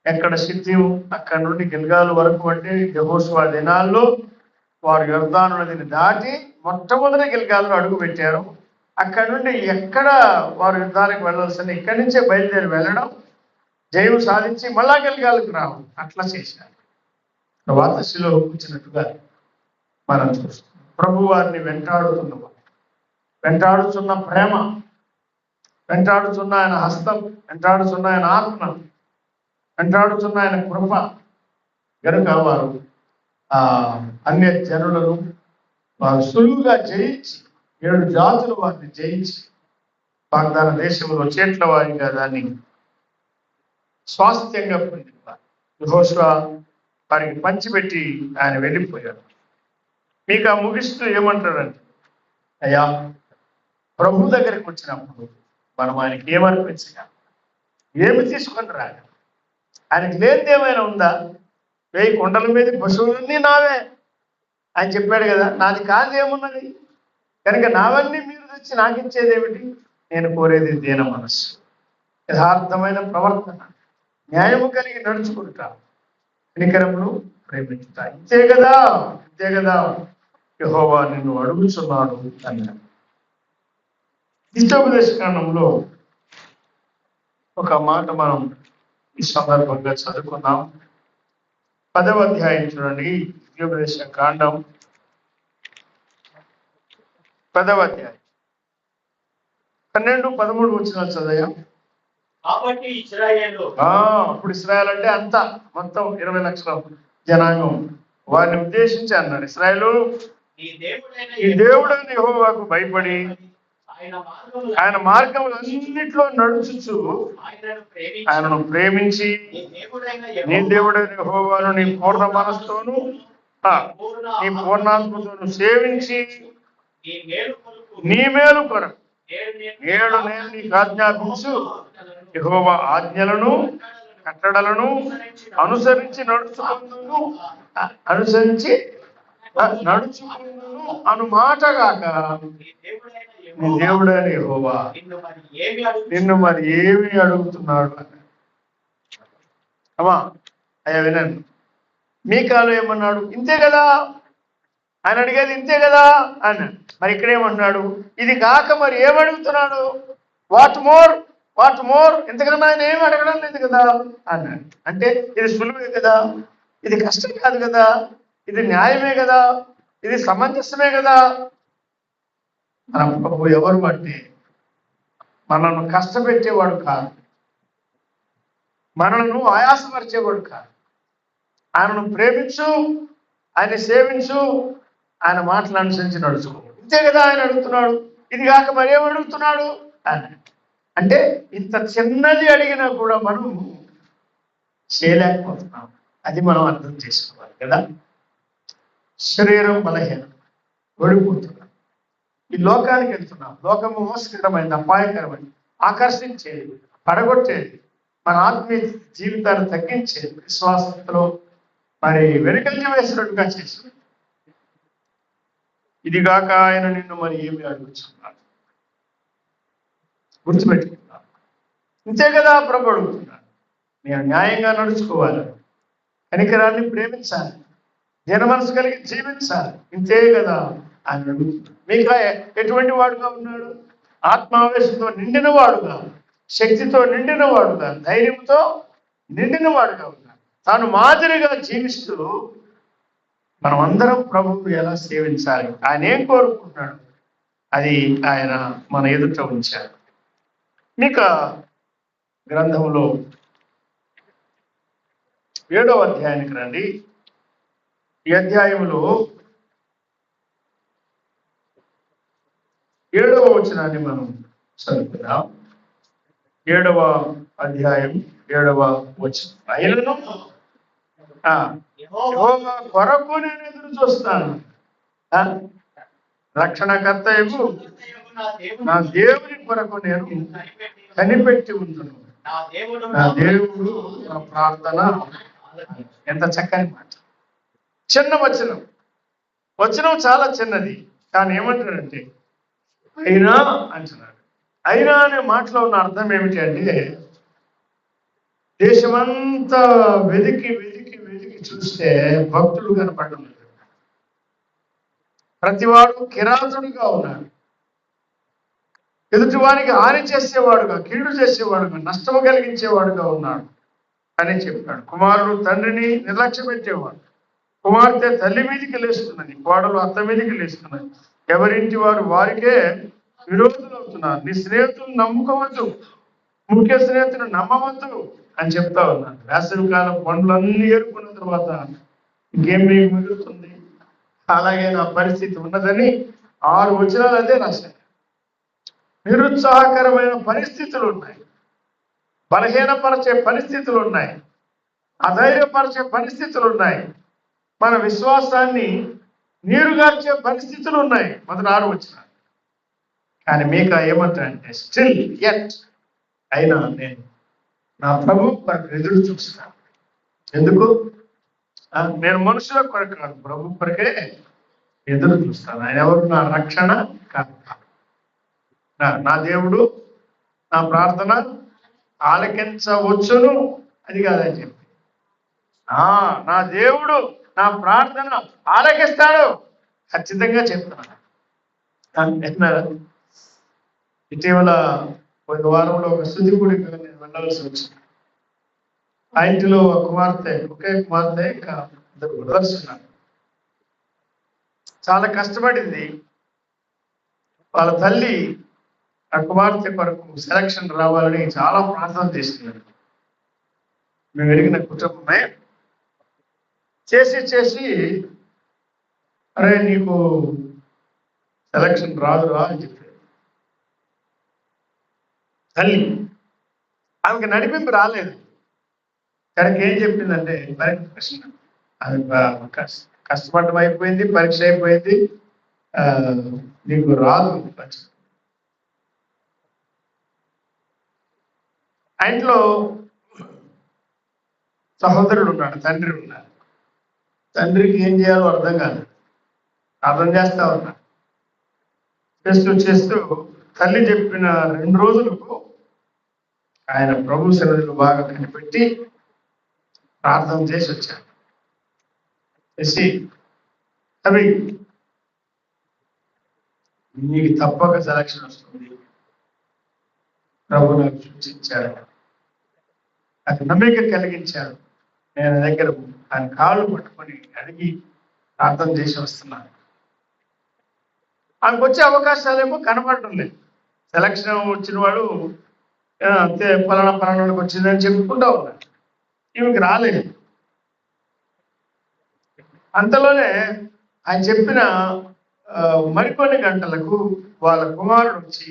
ఎక్కడ షిత్తీము అక్కడ నుండి గిల్గాలు వరకు అంటే యెహోషువ దినాల్లో వారు యొర్దాను నదిని దాటి మొట్టమొదటి గిల్గాలు అడుగు పెట్టారు. అక్కడ నుండి ఎక్కడ వారు యుద్ధానికి వెళ్ళాల్సిన ఇక్కడి నుంచే బయలుదేరి వెళ్ళడం, జయం సాధించి మళ్ళా గిల్గాలకు రావడం, అట్లా చేశారు. తర్వాత శిలో వచ్చినట్టుగా మనం చూస్తాం. ప్రభు వారిని వెంటాడుతున్న ప్రేమ, వెంటాడుతున్న ఆయన హస్తం, వెంటాడుతున్న ఆయన ఆత్మ, వెంటాడుతున్న ఆయన కృప కనుక వారు అన్య జనులను వారు సులువుగా జయించి 7 జాతులు వారిని జయించి వాగ్దాన దేశంలో చేట్ల వారిగా దాన్ని స్వాస్థ్యంగా పొందినవారు. యెహోషువ వారికి పంచిపెట్టి ఆయన వెళ్ళిపోయాడు. మీకు ఆ ముగిస్తూ ఏమంటాడంటే, అయ్యా ప్రభు దగ్గరికి వచ్చినప్పుడు మనం ఆయనకి ఏమనిపించగలం, ఏమి తీసుకొని రాగా? ఆయనకి లేనిది ఏమైనా ఉందా? 1000 కొండల మీద పశువులన్నీ నావే ఆయన చెప్పాడు కదా, నాది కాదు ఏమున్నది? కనుక నావన్నీ మీరు తెచ్చి నాకు ఇచ్చేది ఏమిటి? నేను కోరేది దీన మనస్సు, యథార్థమైన ప్రవర్తన, న్యాయము కలిగి నడుచుకుంటా, కనికరమును ప్రేమించుతా. ఇంతే కదా యెహోవా నిన్ను అడుగుచున్నాడు అన్నాడు. ద్వితీయోపదేశ కాండంలో ఒక మాట మనం ఈ సందర్భంగా చదువుకున్నాం. 10వ అధ్యాయం చూడండి. ద్వితీయోపదేశ కాండం 10వ అధ్యాయం 12, 13 వచనాలు చదివాం. కాబట్టి ఇశ్రాయేలు, అప్పుడు ఇశ్రాయేల్ అంటే అంతా మొత్తం 20 లక్షల జనాంగం. వారిని ఉద్దేశించి అన్నాడు, ఇశ్రాయేలు ఈ దేవుడైన యెహోవాకు భయపడి ఆయన మార్గములన్నిట్లో నడుచుచు ఆయనను ప్రేమించి నీ దేవుడైన యెహోవాను నీ పూర్ణ మనస్సుతోను నీ పూర్ణాత్మతోను సేవించి నీ మేలు కొరకు నేడు నేను నీకు ఆజ్ఞాపించు యెహోవా ఆజ్ఞలను కట్టడలను అనుసరించి నడుచుకుందును అను మాటగాక నీ దేవుడైన యెహోవా నిన్ను మరి ఏమి అడుగుతున్నాడు అన్నాడు. అమ్మా అయ్యా వినండి, మీకాలో ఏమన్నాడు? ఇంతే కదా ఆయన అడిగేది, ఇంతే కదా అన్నాడు. మరి ఇక్కడేమన్నాడు? ఇది కాక మరి ఏమడుగుతున్నాడు? వాట్ మోర్ ఇంతకన్నా ఆయన ఏమి అడగడం లేదు కదా అన్నాడు. అంటే ఇది సులువే కదా, ఇది కష్టం కాదు కదా, ఇది న్యాయమే కదా, ఇది సమంజసమే కదా. మన ప్రభు ఎవరు అంటే మనల్ని కష్టపెట్టేవాడు కాదు, మనల్ని ఆయాసపరిచేవాడు కాదు. ఆయనను ప్రేమించు, ఆయన సేవించు, ఆయన మాటలు అనుసరించి నడుచుకో. ఇంతే కదా ఆయన అడుగుతున్నాడు. ఇది కాక మరేం అడుగుతున్నాడు అని అంటే ఇంత చిన్నది అడిగినా కూడా మనం చేయలేకపోతున్నాం. అది మనం అర్థం చేసుకోవాలి కదా. శరీరం బలహీనం, ఓడిపోతున్నాం, ఈ లోకానికి వెళ్తున్నాం. లోకము మోసకరమైంది, అపాయకరమైంది, ఆకర్షించేది, పడగొట్టేది, మన ఆత్మీయ జీవితాన్ని తగ్గించి విశ్వాసంలో మరి వెనుకంజ వేసినట్టుగా చేసి ఇదిగాక ఆయన నిన్ను మరి ఏమి అడుగుతున్నాడు గుర్తుపెట్టుకున్నాను. ఇంతే కదా ప్రభు అడుగుతున్నాడు. నేను న్యాయంగా నడుచుకోవాలి, కనికరాన్ని ప్రేమించాలి, జన మనసు కలిగి జీవించాలి. ఇంతే కదా ఆయన అడుగుతున్నాడు. మీకు ఎటువంటి వాడుగా ఉన్నాడు? ఆత్మావేశంతో నిండిన వాడుగా, శక్తితో నిండిన వాడుగా, ధైర్యంతో నిండిన వాడుగా ఉన్నాడు. తాను మాదిరిగా జీవిస్తూ మనం అందరం ప్రభువును ఎలా సేవించాలి, ఆయన ఏం కోరుకుంటున్నాడు అది ఆయన మన ఎదుట ఉంచారు. మీకా గ్రంథంలో 7వ అధ్యాయానికి రండి. ఈ అధ్యాయంలో 7వ వచనాన్ని మనం చదువుకుందాం. 7వ అధ్యాయం 7వ వచనం. ఆయనను యెహోవా కొరకు నేను ఎదురు చూస్తాను, రక్షణకర్తయగు నా దేవుని కొరకు నేను కనిపెట్టి ఉంటును. నా దేవుడు నా ప్రార్థన. ఎంత చక్కని మాట. చిన్న వచనం. వచనం చాలా చిన్నది, కానీ ఏమంటాడంటే అయినా అంటున్నాడు. అయినా అనే మాటలో ఉన్న అర్థం ఏమిటి అంటే, దేశమంతా వెతికి వెతికి వెతికి చూస్తే భక్తులు కనపడడం లేదు. ప్రతివాడు కిరాతుడుగా ఉన్నాడు. ఎదుటివానికి హాని చేసేవాడుగా, కీడు చేసేవాడుగా, నష్టము కలిగించేవాడుగా ఉన్నాడు అని చెప్పాడు. కుమారుడు తండ్రిని నిర్లక్ష్య పెట్టేవాడు, కుమార్తె తల్లి మీదకి లేస్తున్నది, కోడలు అత్త మీదకి లేస్తున్నది, ఎవరింటి వారు వారికే విరోధులు అవుతున్నారు. నీ స్నేహితులు నమ్ముకోవద్దు, ముఖ్య స్నేహితులు నమ్మవద్దు అని చెప్తా ఉన్నాను. వేసవి కాలం పండ్లన్నీ ఏరుకున్న తర్వాత ఇంకేం మీకు మిగులుతుంది? అలాగే నా పరిస్థితి ఉన్నదని 6 వచనాలు అదే రాశాను. నిరుత్సాహకరమైన పరిస్థితులు ఉన్నాయి, బలహీనపరిచే పరిస్థితులు ఉన్నాయి, అధైర్యపరిచే పరిస్థితులు ఉన్నాయి, మన విశ్వాసాన్ని నీరుగార్చే పరిస్థితులు ఉన్నాయి. మొదటి 6 వచనాలు. కానీ మీకా ఏమంటారంటే స్టిల్ యట్, అయినా నేను నా ప్రభు కొరకు ఎదురు చూస్తాను. ఎందుకు? నేను మనుషుల కొరకు కాదు, ప్రభు కొరకే ఎదురు చూస్తాను. ఆయన ఎవరు? నా రక్షణ కాదు, నా దేవుడు నా ప్రార్థన ఆలకించవచ్చును అది కాదని చెప్పి, నా దేవుడు నా ప్రార్థన ఆలకిస్తాడు ఖచ్చితంగా చెప్తున్నాను. ఇటీవల ఒక వారంలో ఒక స్థుతి గుడికి నేను వెళ్ళాల్సి వచ్చింది. ఆ ఇంటిలో ఒకే కుమార్తె, ఇంకా 2 బ్రదర్స్ ఉన్నారు. చాలా కష్టపడింది. వాళ్ళ తల్లి ఆ కుమార్తె కొరకు సెలక్షన్ రావాలని చాలా ప్రార్థన చేస్తున్నారు. మేము ఎరిగిన కుటుంబమే. చేసి అరే నీకు సెలక్షన్ రాదురా అని చెప్పారు తల్లి. ఆమెకి నడిపింపు రాలేదు. తనకి ఏం చెప్పిందంటే పరీక్ష, అది కష్టపడడం అయిపోయింది, పరీక్ష అయిపోయింది, నీకు రాదు. ఆ ఇంట్లో సహోదరుడు ఉన్నాడు, తండ్రి ఉన్నాడు. తండ్రికి ఏం చేయాలో అర్థం కాదు, అర్థం చేస్తా ఉన్నాడు. చేస్తూ తల్లి చెప్పిన 2 రోజులకు ఆయన ప్రభు సన్నిధిలో బాగా కనిపెట్టి ప్రార్థన చేసి వచ్చాడు. చేసి అవి నీకు తప్పక సెలక్షన్ వస్తుంది, ప్రభు నాకు సూచించాడు, నాకు నమ్మిక కలిగించాడు. నేను దగ్గర ఆయన కాళ్ళు పట్టుకొని అడిగి ప్రార్థన చేసి వస్తున్నాను. ఆమెకు వచ్చే అవకాశాలేమో కనపడటం లేదు. సెలక్షన్ వచ్చిన వాడు అంతే పలానాకి వచ్చిందని చెప్పుకుంటా ఉన్నాడు. ఈమెకి రాలేదు. అంతలోనే ఆయన చెప్పిన మరికొన్ని గంటలకు వాళ్ళ కుమారుడు వచ్చి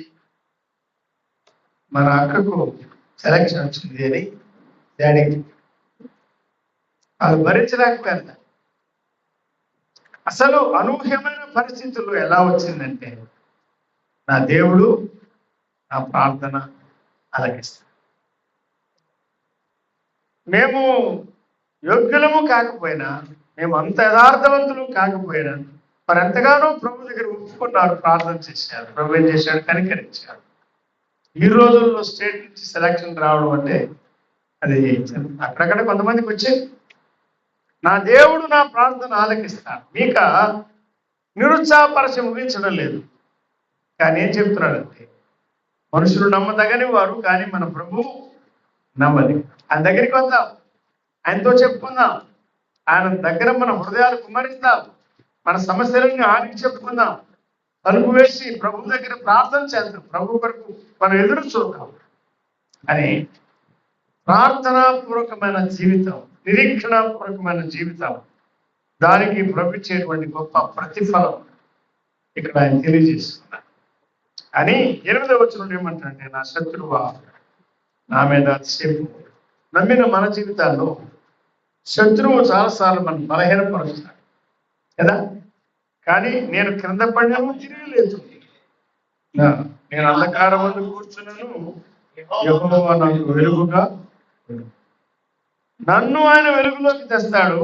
మన అక్కకు సెలక్షన్ వచ్చింది అని డాడీ వాళ్ళు భరించలేకపోయారు. అసలు అనూహ్యమైన పరిస్థితుల్లో ఎలా వచ్చిందంటే, నా దేవుడు నా ప్రార్థన ఆలకిస్తాడు. మేము యోగ్యులము కాకపోయినా, మేము అంత యథార్థవంతులు కాకపోయినా, మరి ఎంతగానో ప్రభు దగ్గర ఒప్పుకున్నారు, ప్రార్థన చేశారు. ప్రభు ఏం చేశాడు? కనికరించాడు. ఈ రోజుల్లో స్టేట్ నుంచి సెలక్షన్ రావడం అంటే అది అక్కడక్కడ కొంతమందికి వచ్చేది. నా దేవుడు నా ప్రార్థన ఆలకిస్తాడు. మీక నిరుత్సాహపరచి ముగించడం లేదు. కానీ ఏం చెప్తున్నాడంటే, మనుషులు నమ్మదగని వారు, కానీ మన ప్రభు నమ్మది. ఆయన దగ్గరికి వద్దాం, ఆయనతో చెప్పుకుందాం, ఆయన దగ్గర మన హృదయాలు కుమ్మరిద్దాం, మన సమస్యలను ఆయనకి చెప్పుకుందాం, తలుపు వేసి ప్రభు దగ్గర ప్రార్థన చేద్దాం, ప్రభు వరకు మనం ఎదురు చూద్దాం అని ప్రార్థనాపూర్వకమైన జీవితం, నిరీక్షణాపూర్వకమైన జీవితం, దానికి ప్రభుత్వేటువంటి గొప్ప ప్రతిఫలం ఇక్కడ ఆయన తెలియజేస్తున్నారు. అని 8వ వచనం ఏమంటారంటే, నా శత్రువా నా మీద అతిశయపు. నమ్మిన మన జీవితాల్లో శత్రువు చాలాసార్లు మనం బలహీనపరుస్తాడు కదా. కానీ నేను కింద పడినాము, తిరిగి లేదు. నేను అంధకారం ముందు కూర్చున్నాను, యెహోవా నాకు వెలుగుగా. నన్ను ఆయన వెలుగులోకి తెస్తాడు,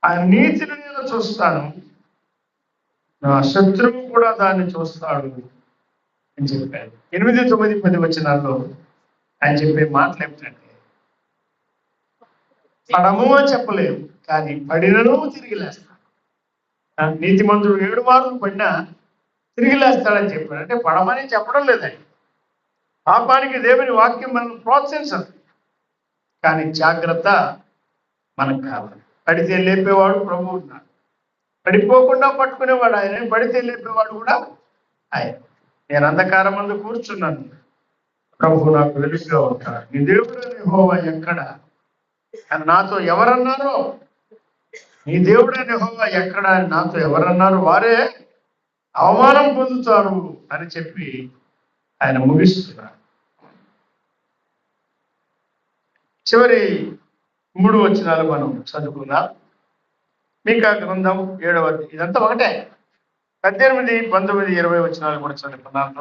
ఆయన నీతిని నేను చూస్తాను, నా శత్రువు కూడా దాన్ని చూస్తాడు అని చెప్పాడు. 8, 9, 10 వచనాల్లో ఆయన చెప్పే మాటలు ఏమిటంటే, పడము అని చెప్పలేము, కానీ పడినను తిరిగి లేస్తాడు. నీతిమంతుడు 7 మార్లు పడినా తిరిగి లేస్తాడని చెప్పాడు. అంటే పడమని చెప్పడం లేదండి. పాపానికి దేవుని వాక్యం మనం ప్రోత్సహించదు, కానీ జాగ్రత్త మనకు కావాలి. పడితే లేపేవాడు ప్రభు ఉన్నాడు, పడిపోకుండా పట్టుకునేవాడు ఆయన, పడితే లేపేవాడు కూడా ఆయన. నేను అంధకారం ముందు కూర్చున్నాను, ప్రభు నాకు వెలుగుగా ఉంటాడు. నీ దేవుడు యెహోవా ఎక్కడ అని నాతో ఎవరన్నారో, నీ దేవుడైన యెహోవా ఎక్కడ అని నాతో ఎవరన్నారు, వారే అవమానం పొందుతారు అని చెప్పి ఆయన ముగిస్తున్నారు. చివరి 3 వచనాలు మనం చదువుకుందాం. మీకా గ్రంథం 7వ అధ్యాయం. ఇదంతా ఒకటే. 18, 19, 20 వచనాలు కూడా చదువుకున్నాను.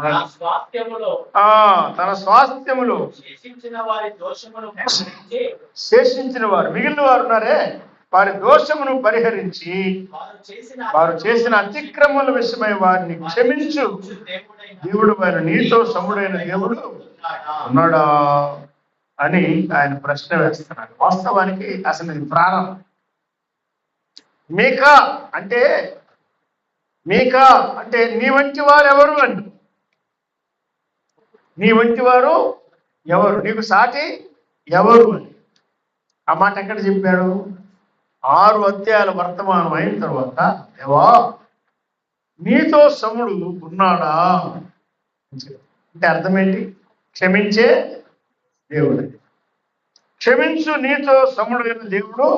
తన స్వాస్థ్యములో శేషించిన వారు, మిగిలిన వారు ఉన్నారే, వారి దోషమును పరిహరించి వారు చేసిన అతిక్రమముల విషయమై వారిని క్షమించు దేవుడు ఆయన నీతో సముడైన దేవుడు ఉన్నాడా అని ఆయన ప్రశ్న వేస్తున్నాడు. వాస్తవానికి అసలు ఇది ప్రారంభం. మీకా అంటే నీ వంటి వారు ఎవరు అండి, నీ వంటి వారు ఎవరు, నీకు సాటి ఎవరు అని ఆ మాట ఎక్కడ చెప్పాడు? 6 అధ్యాయాల వర్తమానం అయిన తర్వాత, దేవా నీతో సముడు ఉన్నాడా అంటే అర్థం ఏంటి? క్షమించే దేవుడు. క్షమించు నీతో సముడైన దేవుడు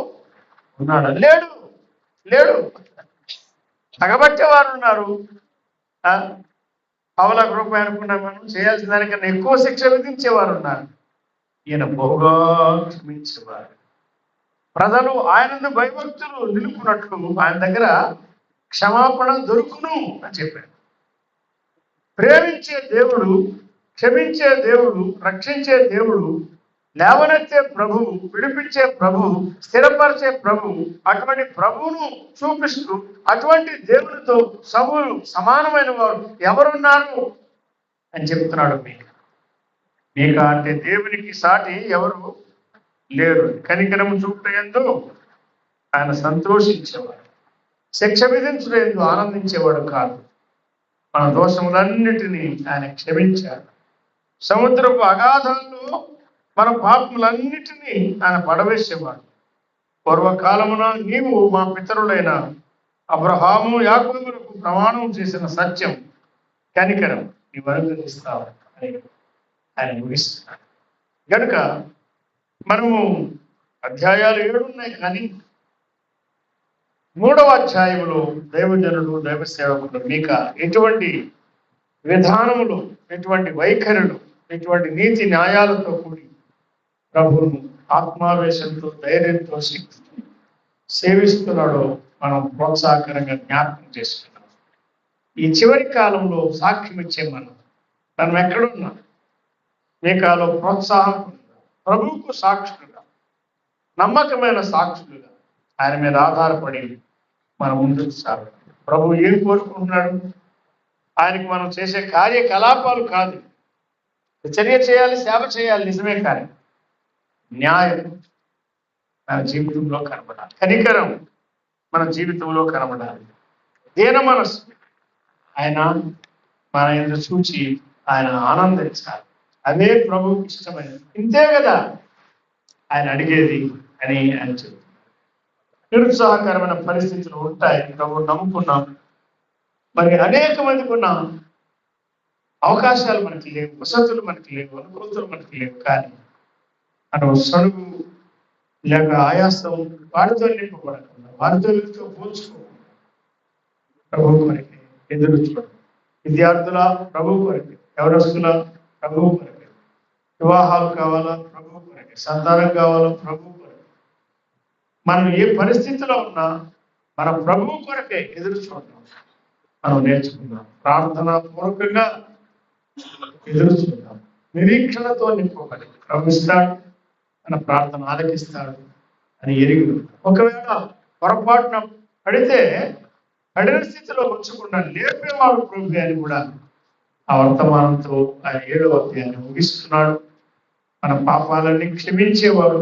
ఉన్నాడా? లేడు. తగబట్టే వారు ఉన్నారు. పావలాకు రూపాయి అనుకున్నాం మనం, చేయాల్సిన దానికన్నా ఎక్కువ శిక్ష విధించేవారు ఉన్నారు. ఈయన బహుగా క్షమించేవారు. ప్రజలు ఆయనందు భయభక్తులు నిలుపునట్లు ఆయన దగ్గర క్షమాపణ దొరుకును అని చెప్పాడు. ప్రేమించే దేవుడు, క్షమించే దేవుడు, రక్షించే దేవుడు, లేవనెత్తే ప్రభువు, విడిపించే ప్రభువు, స్థిరపరిచే ప్రభువు, అటువంటి ప్రభువును చూపిస్తూ అటువంటి దేవునితో సమానమైన వారు ఎవరున్నారు అని చెప్తున్నాడు. మీకా అంటే దేవునికి సాటి ఎవరు లేరు. కనికరము చూపేందు ఆయన సంతోషించేవాడు, శిక్ష విధించలేదు ఆనందించేవాడు కాదు. మన దోషములన్నిటినీ ఆయన క్షమించాడు. సముద్రపు అగాధాల్లో మన పాపములన్నిటినీ ఆయన పడవేసేవాడు. పూర్వకాలమున నీవు మా పితరులైన అబ్రహాము, యాకోబులకు ప్రమాణం చేసిన సత్యం, కనికరం నీవు అనుగ్రహిస్తావు అని ఆయన ముగిస్తున్నాడు. కనుక మనము అధ్యాయాలు 7 ఉన్నాయి, కానీ 3వ అధ్యాయంలో దైవజనుడు, దైవ సేవకుడు మీకా ఎటువంటి విధానములు, ఎటువంటి వైఖరులు, ఎటువంటి నీతి న్యాయాలతో కూడి ప్రభువును ఆత్మావేశంతో, ధైర్యంతో, శక్తితో సేవిస్తున్నాడో మనం ప్రోత్సాహకరంగా జ్ఞాపకం చేసుకున్నాం. ఈ చివరి కాలంలో సాక్ష్యం ఇచ్చే మనం ఎక్కడున్నాం? మీకాలో ప్రోత్సాహం, ప్రభువుకు సాక్షులుగా, నమ్మకమైన సాక్షులుగా ఆయన మీద ఆధారపడి మనం ముందుకు సాగాలి. ప్రభు ఏం కోరుకుంటున్నాడు? ఆయనకి మనం చేసే కార్యకలాపాలు కాదు, చర్య చేయాలి, సేవ చేయాలి, నిజమే, కానీ న్యాయం మన జీవితంలో కనబడాలి, కనికరం మన జీవితంలో కనబడాలి, దీన మనస్సు ఆయన మన యందు చూచి ఆయన ఆనందించాలి. అదే ప్రభువుకి ఇష్టమైనది. ఇంతే కదా ఆయన అడిగేది అని ఆయన చెప్తున్నారు. నిరుత్సాహకరమైన పరిస్థితులు ఉంటాయి, ప్రభు నమ్ముకున్నాం. మరి అనేక మందికి ఉన్న అవకాశాలు మనకి లేవు, వసతులు మనకి లేవు, అనుకూలతలు మనకి లేవు, కానీ మనం సడుగు లేక ఆయాసం వారితో నింపబడకుండా, వారితో పోల్చుకోకుండా ప్రభు కొరకే ఎదురు చూడడం. విద్యార్థుల ప్రభు కొరకే, యవనస్తుల ప్రభు కొరకే, వివాహాలు కావాలా ప్రభు కొరకే, సంతానం కావాలా ప్రభు కొరకే. మనం ఏ పరిస్థితిలో ఉన్నా మన ప్రభు కొరకే ఎదురు చూడడం మనం నేర్చుకుందాం. ప్రార్థన పూర్వకంగా ఎదురు చూద్దాం, నిరీక్షణతో నింపబడి ప్రభు ఇస్తాడు, మన ప్రార్థన ఆలకిస్తాడు అని ఎరిగి. ఒకవేళ పొరపాటున పడితే పడిన స్థితిలో ఉంచకుండా లేపేవాడు ప్రభు అని కూడా ఆ వర్తమానంతో ఆయన 7వ అధ్యాయాన్ని ముగిస్తున్నాడు. మన పాపాలన్నీ క్షమించేవాడు,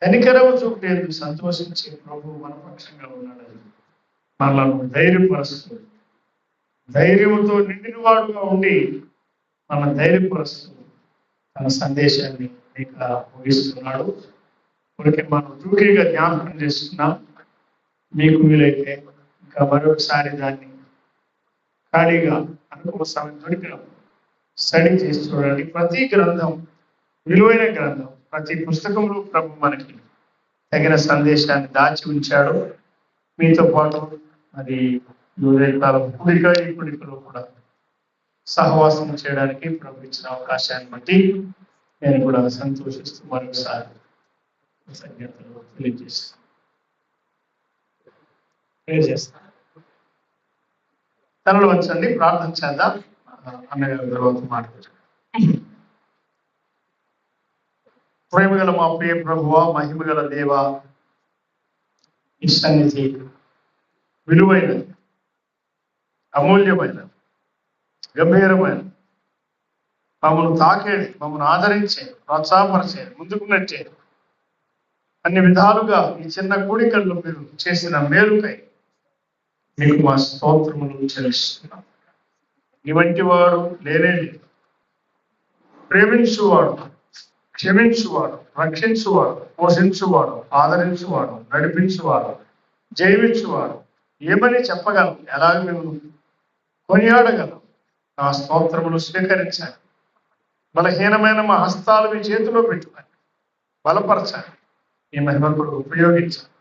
కనికరము చూపేందుకు సంతోషించే ప్రభు మన పక్షంగా ఉన్నాడని మనలను ధైర్యపరుస్తూ, ధైర్యంతో నిండిన వాడుగా ఉండి మన ధైర్యపరుస్తూ తన సందేశాన్ని ముగిస్తున్నాడు. ఇప్పటికే మనం టూకీగా జ్ఞాపకం చేసుకున్నాం. మీకు వీలైతే ఇంకా మరొకసారి దాన్ని ఖాళీగా అనుకూల సమయం దొరికినప్పుడు స్టడీ చేసి చూడండి. ప్రతి గ్రంథం విలువైన గ్రంథం, ప్రతి పుస్తకంలో ప్రభు మనకి తగిన సందేశాన్ని దాచి ఉంచాడు. మీతో పాటు మరి ఉదయకాలం కూడిక ఈ కూడికలో కూడా సహవాసం చేయడానికి ప్రభు ఇచ్చిన అవకాశాన్ని బట్టి నేను కూడా సంతోషిస్తూ మరొకసారి కృతజ్ఞతలు తెలియజేస్తాను. తనలో వచ్చండి, ప్రార్థన చేద్దాం. అన్నగారి తర్వాత మాట్లాడుతాం. ప్రేమగల మా ప్రియ ప్రభువా, మహిమగల దేవా, ఈ సన్నిధి విలువైనది, అమూల్యమైన, గంభీరమైన, మమ్మల్ని తాకేది, మమ్మల్ని ఆదరించేది, ప్రోత్సాహపరిచేది, ముందుకు నెట్టేది, అన్ని విధాలుగా ఈ చిన్న కూడికల్లో మీరు చేసిన మేలుకై మీకు మా స్తోత్రములు చెల్లిస్తున్నాం. ఇవంటి వాడు లేనే లేదు. ప్రేమించువాడు, క్షమించువాడు, రక్షించువాడు, పోషించువాడు, ఆదరించువాడు, నడిపించువాడు, జయించువాడు ఏమని చెప్పగలం? ఎలాగ మేము కొనియాడగలం? ఆ స్తోత్రములు స్వీకరించాలి. బలహీనమైన మా హస్తాలు మీ చేతిలో పెట్టుకొని బలపరచాలి, ఈ మహిమకు ఉపయోగించాలి.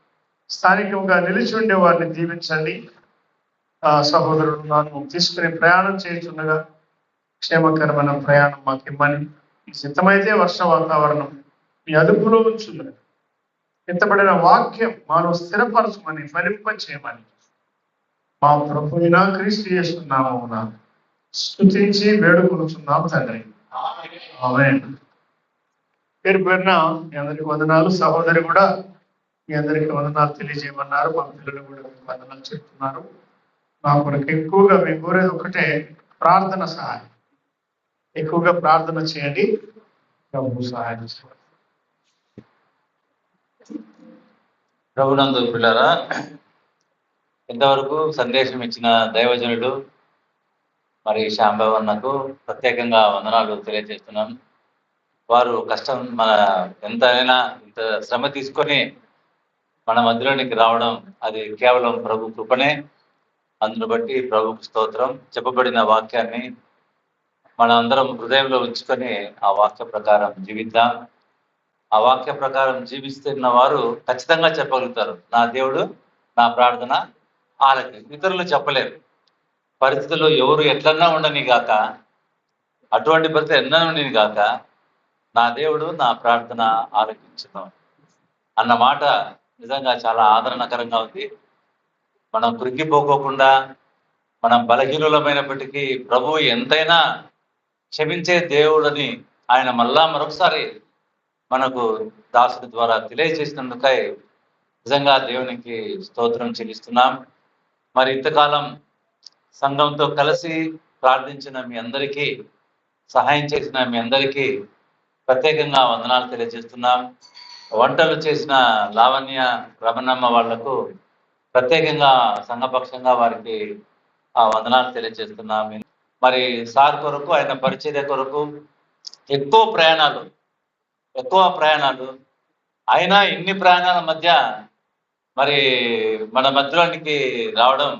స్థానికంగా నిలిచి ఉండే వారిని దీవించండి. సహోదరుడు నన్ను తీసుకుని ప్రయాణం చేయుచుండగా క్షేమకరమైన ప్రయాణం మాకు ఇమ్మని, సిద్ధమైతే వర్ష వాతావరణం మీ అదుపులో ఉంచుందని, ఎత్తబడిన వాక్యం మాలో స్థిరపరచమని, ఫలింపచేయమని మా ప్రభువైన క్రీస్తు యేసు నామమున స్తుతించి వేడుకొనుచున్నాము తండ్రి. ఆమేన్. పేరు పేరున మీ అందరికి వందనాలు. సహోదరి కూడా మీ అందరికి వందనాలు తెలియజేయమన్నారు. మా పిల్లలు కూడా మీకు వందనాలు చెప్తున్నారు. మా కొరకు ఎక్కువగా మేము కోరేది ఒకటే, ప్రార్థన సహాయం. ఎక్కువగా ప్రార్థన చేయండి, ప్రభు సహాయం చేయండి. ప్రభునందు పిల్లరా, ఇంతవరకు సందేశం ఇచ్చిన దైవజనుడు మరి శాంభవన్నకు ప్రత్యేకంగా వందనాలు తెలియజేస్తున్నాం. వారు కష్టం మన ఎంతైనా ఇంత శ్రమ తీసుకొని మన మధ్యలోనికి రావడం అది కేవలం ప్రభు కృపనే. అందును బట్టి ప్రభుకు స్తోత్రం. చెప్పబడిన వాక్యాన్ని మన అందరం హృదయంలో ఉంచుకొని ఆ వాక్య ప్రకారం జీవిద్దాం. ఆ వాక్య ప్రకారం జీవిస్తున్న వారు ఖచ్చితంగా చెప్పగలుగుతారు, నా దేవుడు నా ప్రార్థన ఆలకి. ఇతరులు చెప్పలేరు. పరిస్థితుల్లో ఎవరు ఎట్లన్నా ఉండని గాక, అటువంటి పరిస్థితి ఎన్నో ఉండని గాక, నా దేవుడు నా ప్రార్థన ఆలకించుదాం అన్న మాట నిజంగా చాలా ఆదరణకరంగా ఉంది. మనం కృంగిపోకోకుండా, మనం బలహీనులమైనప్పటికీ ప్రభువు ఎంతైనా క్షమించే దేవుడని ఆయన మరొకసారి మనకు దాసుడి ద్వారా తెలియజేసినందుకై నిజంగా దేవునికి స్తోత్రం చెల్లిస్తున్నాం. మరి ఇంతకాలం సంఘంతో కలిసి ప్రార్థించిన మీ అందరికీ, సహాయం చేసిన మీ అందరికీ ప్రత్యేకంగా వందనాలు తెలియజేస్తున్నాం. వంటలు చేసిన లావణ్య, రమణమ్మ వాళ్లకు ప్రత్యేకంగా సంఘపక్షంగా వారికి ఆ వందనాలు తెలియజేస్తున్నాం. మరి సార్ కొరకు, ఆయన పరిచర్య కొరకు ఎక్కువ ప్రయాణాలు అయినా ఇన్ని ప్రయాణాల మధ్య మరి మన మధ్యలోనికి రావడం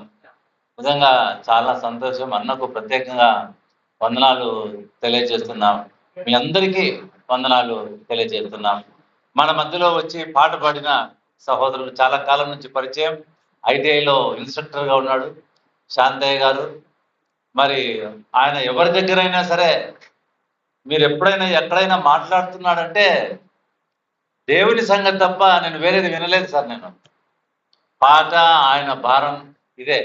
నిజంగా చాలా సంతోషం. అన్నకు ప్రత్యేకంగా వందనాలు తెలియజేస్తున్నాం. మీ అందరికీ వందనాలు తెలియజేస్తున్నాం. మన మధ్యలో వచ్చి పాట పాడిన సహోదరులు చాలా కాలం నుంచి పరిచయం, ఐటీఐలో ఇన్స్ట్రక్టర్గా ఉన్నాడు శాంతయ్య గారు. మరి ఆయన ఎవరి దగ్గరైనా సరే మీరు ఎప్పుడైనా ఎక్కడైనా మాట్లాడుతున్నాడంటే దేవుని సంగతి తప్ప నేను వేరేది వినలేదు సార్. నేను పాట, ఆయన భారం ఇదే.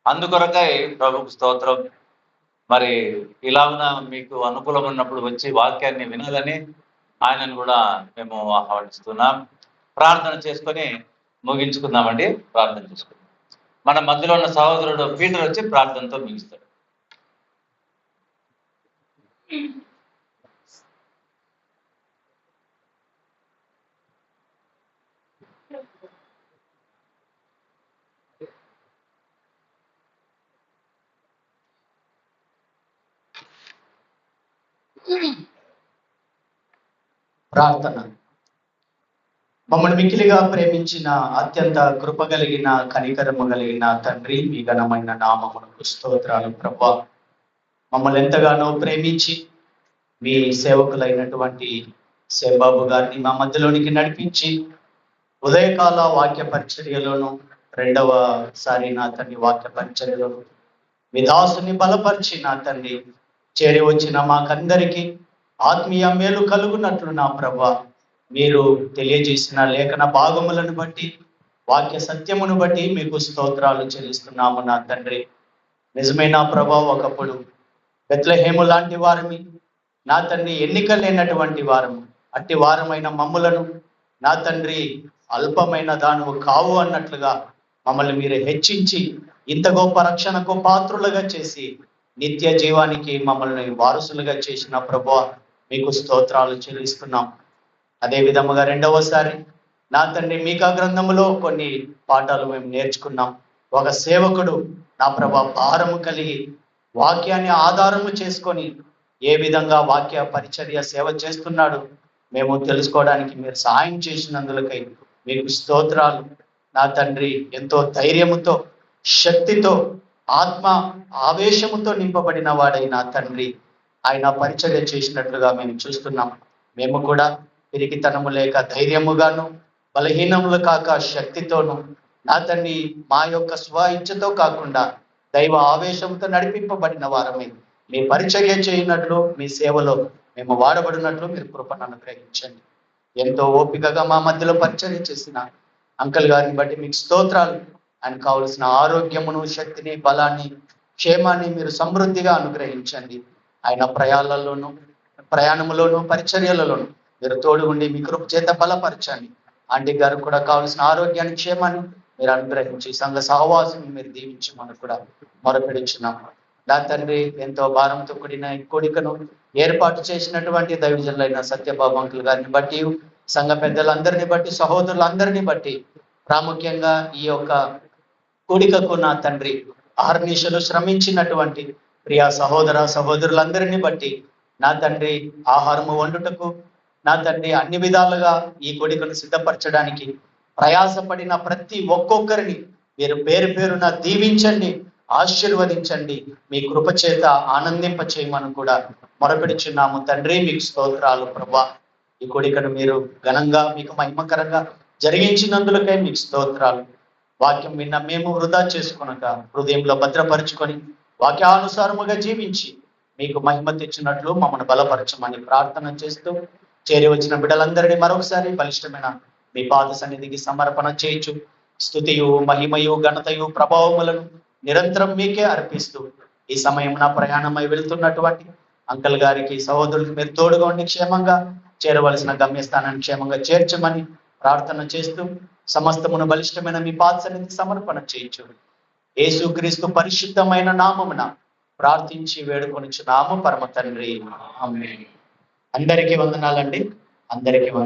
అందుకొరకై ప్రభుకు స్తోత్రం. మరి ఇలాగున మీకు అనుకూలం ఉన్నప్పుడు వచ్చి వాక్యాన్ని వినాలని ఆయనను కూడా మేము ఆహ్వానిస్తున్నాం. ప్రార్థన చేసుకొని ముగించుకుందామండి. ప్రార్థన చేసుకుందాం. మన మధ్యలో ఉన్న సహోదరుడు పీటర్ వచ్చి ప్రార్థనతో ముగిస్తాడు. ప్రార్థన. మమ్మల్ని మిక్కిలిగా ప్రేమించిన అత్యంత కృప కలిగిన కనికరము కలిగిన తండ్రి, మీ ఘనమైన నామమునకు స్తోత్రాలు ప్రభువా. మమ్మల్ని ఎంతగానో ప్రేమించి మీ సేవకులైనటువంటి సేబాబు గారిని మా మధ్యలోనికి నడిపించి ఉదయకాల వాక్య పరిచర్యలోను, రెండవసారి నా తండ్రి వాక్య పరిచర్యలోను మీ దాసుని బలపరిచి నా తండ్రి చేరి వచ్చిన మాకందరికీ ఆత్మీయ మేలు కలుగునట్లు నా ప్రభా మీరు తెలియజేసిన లేఖన భాగములను బట్టి, వాక్య సత్యమును బట్టి మీకు స్తోత్రాలు చెల్లిస్తున్నాము నా తండ్రి. నిజమైన ప్రభా, ఒకప్పుడు బెత్లెహేము లాంటి వారిని నా తండ్రి ఎన్నిక లేనటువంటి వారము, అట్టి వారమైన మమ్ములను నా తండ్రి అల్పమైన దానువు కావు అన్నట్లుగా మమ్మల్ని మీరు హెచ్చించి ఇంత గొప్ప రక్షణకు పాత్రులుగా చేసి నిత్య జీవానికి మమ్మల్ని వారసులుగా చేసిన ప్రభువా మీకు స్తోత్రాలు చెల్లిస్తున్నాం. అదే విధముగా రెండవసారి నా తండ్రి మీకా గ్రంథములో కొన్ని పాఠాలు మేము నేర్చుకున్నాం. ఒక సేవకుడు నా ప్రభా భారము కలిగి వాక్యాన్ని ఆధారము చేసుకొని ఏ విధంగా వాక్య పరిచర్య సేవ చేస్తున్నాడు మేము తెలుసుకోవడానికి మీరు సహాయం చేసినందులకై మీకు స్తోత్రాలు నా తండ్రి. ఎంతో ధైర్యముతో, శక్తితో, ఆత్మ ఆవేశముతో నింపబడిన వాడై నా తండ్రి ఆయన పరిచర్య చేసినట్లుగా మేము చూస్తున్నాం. మేము కూడా పిరికితనము లేక ధైర్యముగాను, బలహీనములు కాక శక్తితోను నా తండ్రి మా యొక్క స్వ ఇచ్ఛతో కాకుండా దైవ ఆవేశంతో నడిపింపబడిన వారమే మీ పరిచర్య చేయనట్లు, మీ సేవలో మేము వాడబడినట్లు మీరు కృపను అనుగ్రహించండి. ఎంతో ఓపికగా మా మధ్యలో పరిచర్య చేసిన అంకల్ గారిని బట్టి మీకు స్తోత్రాలు. ఆయన కావలసిన ఆరోగ్యమును, శక్తిని, బలాన్ని, క్షేమాన్ని మీరు సమృద్ధిగా అనుగ్రహించండి. ఆయన ప్రయాణములోను, పరిచర్యలలోను మీరు తోడు ఉండి మీ కృప చేత బలపరచండి. ఆంటీ గారు కూడా కావలసిన ఆరోగ్యాన్ని, క్షేమాన్ని మీరు అనుగ్రహించి సంఘ సహవాసం మీరు దీవించి మనకు కూడా మొరపెడుచున్నాం. నా తండ్రి ఎంతో భారంతో కూడిన కోడికను ఏర్పాటు చేసినటువంటి దైవజనులైన సత్యబాబు అంకుల్ గారిని బట్టి, సంఘ పెద్దలందరినీ బట్టి, సహోదరులందరినీ బట్టి, ప్రాముఖ్యంగా ఈ యొక్క కూడికకు నా తండ్రి అహర్నిశలు శ్రమించినటువంటి ప్రియా సహోదరులందరినీ బట్టి నా తండ్రి ఆహారము వండుటకు నా తండ్రి అన్ని విధాలుగా ఈ కోడికను సిద్ధపరచడానికి ప్రయాసపడిన ప్రతి ఒక్కొక్కరిని మీరు పేరు పేరున దీవించండి, ఆశీర్వదించండి, మీ కృప చేత ఆనందింప చేయమని కూడా మొరపెడుచున్నాము తండ్రి. మీకు స్తోత్రాలు ప్రభా. ఈ కోడికను మీరు ఘనంగా మీకు మహిమకరంగా జరిగించినందులకై మీకు స్తోత్రాలు. వాక్యం విన్న మేము వృధా చేసుకొనక హృదయంలో భద్రపరుచుకొని వాక్యానుసారముగా జీవించి మీకు మహిమ తెచ్చినట్లు మమ్మల్ని బలపరచమని ప్రార్థన చేస్తూ చేరి వచ్చిన బిడ్డలందరినీ మరొకసారి బలిష్టమైన మీ పాద సన్నిధికి సమర్పణ చేయొచ్చు. స్తుతియు, మహిమయు, ఘనతయు, ప్రభావములను నిరంతరం మీకే అర్పిస్తూ ఈ సమయం నా ప్రయాణమై వెళ్తున్నటువంటి అంకల్ గారికి, సహోదరులకు మీరు తోడుగా ఉండి క్షేమంగా చేరవలసిన గమ్యస్థానాన్ని క్షేమంగా చేర్చమని ప్రార్థన చేస్తూ సమస్తమును బలిష్టమైన మీ పాదసన్నిధికి సమర్పణ చేయొచ్చు. యేసుక్రీస్తు పరిశుద్ధమైన నామమున ప్రార్థించి వేడుకొనుచున్నాము పరమ తండ్రి. ఆమేన్. అందరికీ వందనాలండి. అందరికీ వందనాలు.